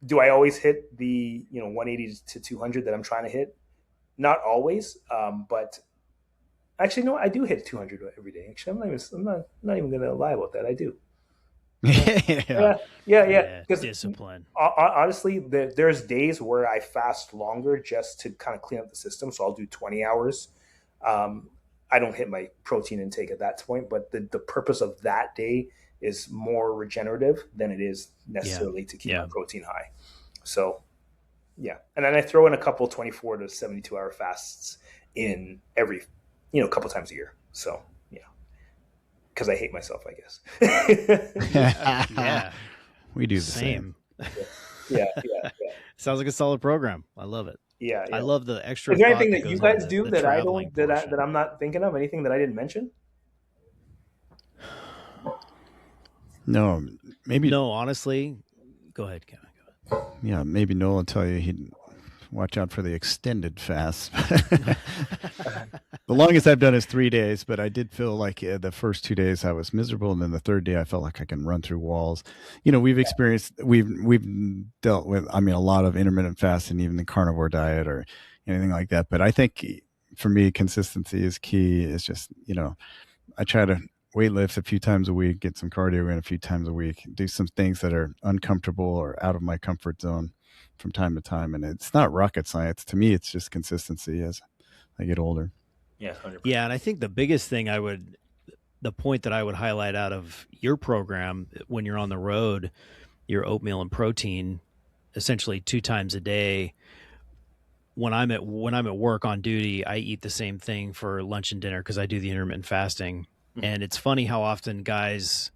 do I always hit the 180 to 200 that I'm trying to hit? Not always, but actually no, I do hit 200 every day. Actually, I'm not even going to lie about that. I do. Yeah. Discipline. Honestly, there's days where I fast longer just to kind of clean up the system. So I'll do 20 hours. I don't hit my protein intake at that point, but the purpose of that day is more regenerative than it is necessarily to keep my protein high. So, and then I throw in a couple 24 to 72 hour fasts in every, couple times a year. So. Because I hate myself, I guess. We do the same. Yeah. Sounds like a solid program. I love it. Yeah, I love the extra. Is there thought anything that you guys do the that I traveling don't that portion. I'm not thinking of? Anything that I didn't mention? No, maybe. No, honestly, go ahead, Kevin. Go ahead. Yeah, maybe Nole will tell you he'd watch out for the extended fast. The longest I've done is 3 days, but I did feel like the first 2 days I was miserable, and then the third day I felt like I can run through walls. You know, we've dealt with, I mean, a lot of intermittent fasting, even the carnivore diet or anything like that. But I think for me, consistency is key. It's just, you know, I try to weight lift a few times a week, get some cardio in a few times a week, do some things that are uncomfortable or out of my comfort zone from time to time. And it's not rocket science. To me, it's just consistency as I get older. Yeah, 100%. Yeah, and I think the biggest thing the point that I would highlight out of your program when you're on the road, your oatmeal and protein, essentially 2 times a day. When I'm at work on duty, I eat the same thing for lunch and dinner because I do the intermittent fasting. Mm-hmm. And it's funny how often guys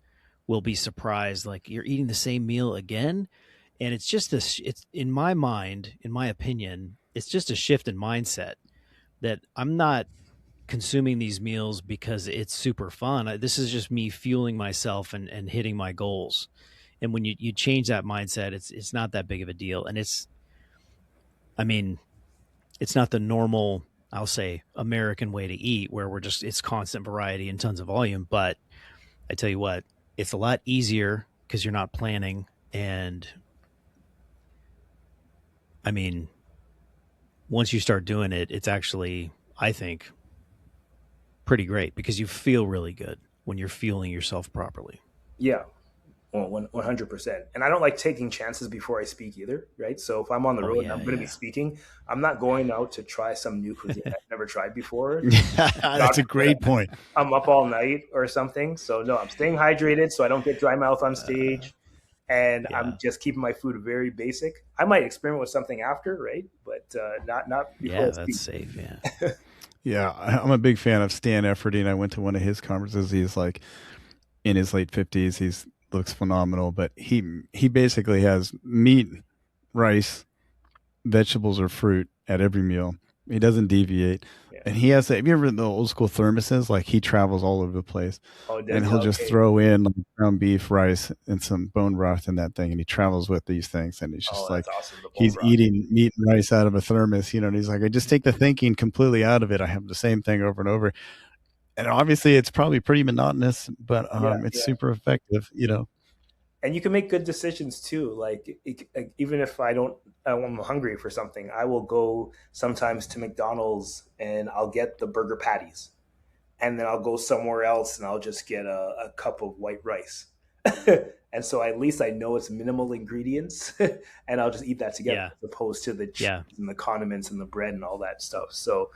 will be surprised, like, you're eating the same meal again. And it's just it's in my mind, in my opinion, it's just a shift in mindset that I'm not consuming these meals because it's super fun. This is just me fueling myself and hitting my goals. And when you change that mindset, it's not that big of a deal. And it's not the normal, I'll say, American way to eat where it's constant variety and tons of volume. But I tell you what, it's a lot easier because you're not planning. And I mean, once you start doing it, it's actually, I think, pretty great because you feel really good when you're fueling yourself properly. Yeah, well, 100%. And I don't like taking chances before I speak either, right? So if I'm on the road and I'm going to be speaking, I'm not going out to try some new cuisine I've never tried before. That's a great point. I'm up all night or something. So no, I'm staying hydrated so I don't get dry mouth on stage. And I'm just keeping my food very basic. I might experiment with something after, right? But not before. Yeah, that's safe, yeah. Yeah, I'm a big fan of Stan Efferty, and I went to one of his conferences. He's like in his late 50s. He looks phenomenal, but he basically has meat, rice, vegetables, or fruit at every meal. He doesn't deviate. Yeah. And he has, have you ever the old school thermoses? Like, he travels all over the place. Oh, and he'll just throw in like ground beef, rice, and some bone broth in that thing. And he travels with these things. And he's just like, awesome. He's eating meat and rice out of a thermos, you know, and he's like, I just take the thinking completely out of it. I have the same thing over and over. And obviously it's probably pretty monotonous, but it's super effective, you know. And you can make good decisions too. Like, even if I'm hungry for something, I will go sometimes to McDonald's and I'll get the burger patties, and then I'll go somewhere else and I'll just get a cup of white rice. And so at least I know it's minimal ingredients, and I'll just eat that together as opposed to the cheese and the condiments and the bread and all that stuff. So,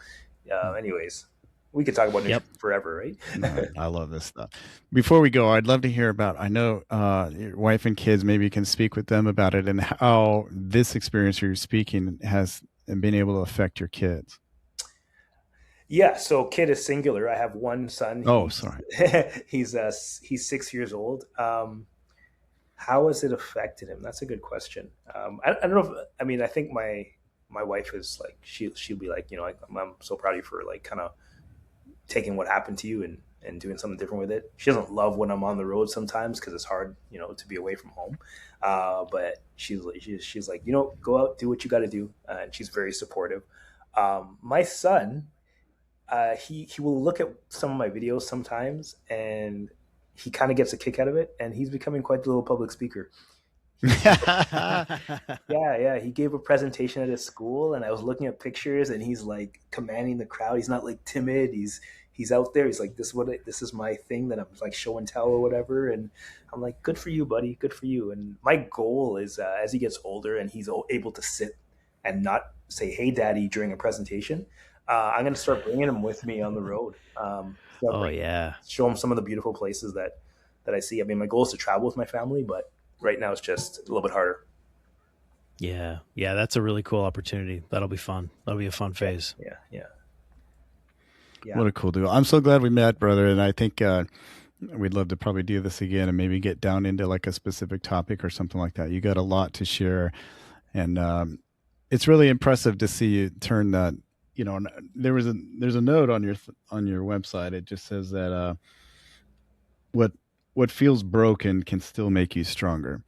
anyways. We could talk about it forever, right? I love this stuff. Before we go, I'd love to hear about, I know your wife and kids, maybe you can speak with them about it and how this experience you're speaking has been able to affect your kids. Yeah, so kid is singular. I have one son. Sorry. He's 6 years old. How has it affected him? That's a good question. I don't know I think my wife is like, she'll be like, you know, like, I'm so proud of you for like kind of taking what happened to you and doing something different with it. She doesn't love when I'm on the road sometimes because it's hard, you know, to be away from home. But she's like, you know, go out, do what you got to do. And she's very supportive. My son, he will look at some of my videos sometimes and he kind of gets a kick out of it. And he's becoming quite the little public speaker. Yeah. He gave a presentation at his school and I was looking at pictures and he's like commanding the crowd. He's not like timid. He's out there. He's like, this is my thing that I'm like show and tell or whatever. And I'm like, good for you, buddy. Good for you. And my goal is as he gets older and he's able to sit and not say, hey, daddy, during a presentation, I'm going to start bringing him with me on the road. Show him some of the beautiful places that I see. I mean, my goal is to travel with my family, but right now it's just a little bit harder. Yeah, that's a really cool opportunity. That'll be fun. That'll be a fun phase. Yeah. What a cool deal. I'm so glad we met, brother. And I think we'd love to probably do this again and maybe get down into like a specific topic or something like that. You got a lot to share. And it's really impressive to see you turn that. You know, there's a note on your website. It just says that what feels broken can still make you stronger.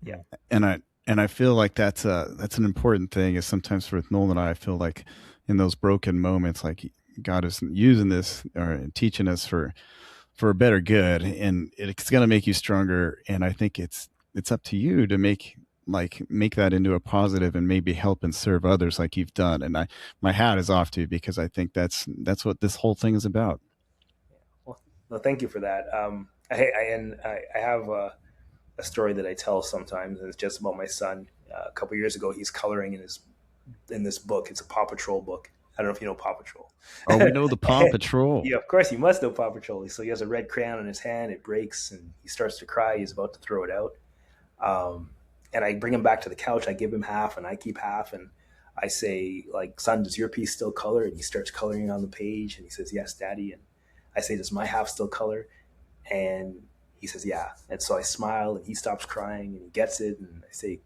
Yeah. And I feel like that's an important thing. Is sometimes with Nole and I feel like in those broken moments, like God is using this or teaching us for a better good, and it's going to make you stronger. And I think it's up to you to make that into a positive and maybe help and serve others like you've done. And my hat is off to you, because I think that's what this whole thing is about. Well, thank you for that. I have a story that I tell sometimes, and it's just about my son. A couple of years ago, he's coloring in this book. It's a Paw Patrol book. I don't know if you know Paw Patrol. Oh, we know the Paw Patrol. Yeah, of course, you must know Paw Patrol. So he has a red crayon in his hand. It breaks, and he starts to cry. He's about to throw it out. And I bring him back to the couch. I give him half, and I keep half. And I say, like, son, does your piece still color? And he starts coloring on the page, and he says, yes, Daddy. And I say, does my half still color? And he says, yeah. And so I smile, and he stops crying, and he gets it. And I say,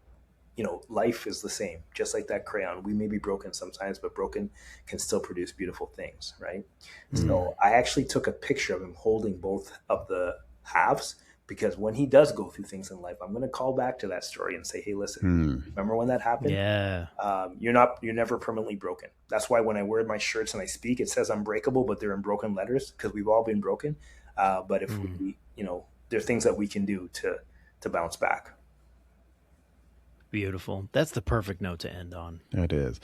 you know, life is the same, just like that crayon. We may be broken sometimes, but broken can still produce beautiful things, right? So I actually took a picture of him holding both of the halves, because when he does go through things in life, I'm going to call back to that story and say, hey, listen, remember when that happened? Yeah. You're never permanently broken. That's why when I wear my shirts and I speak, it says I'm breakable, but they're in broken letters, because we've all been broken. But if we, you know, there are things that we can do to bounce back. Beautiful. That's the perfect note to end on. It is.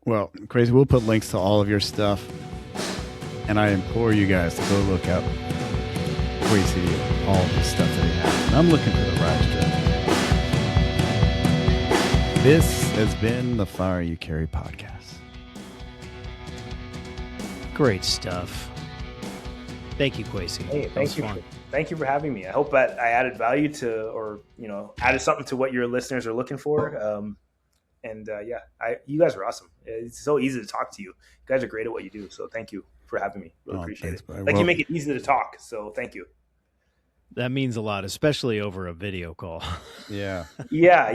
Well, Kwesi, we'll put links to all of your stuff, and I implore you guys to go look up Kwesi, all the stuff that he has. And I'm looking for the ride strip. This has been the Fire You Carry podcast. Great stuff. Thank you, Kwesi. Hey, thank you for having me. I hope that I added value to, or, you know, added something to what your listeners are looking for. You guys are awesome. It's so easy to talk to you. You guys are great at what you do. So thank you for having me. Really appreciate it. You make it easy to talk. So thank you. That means a lot, especially over a video call. Yeah. Yeah.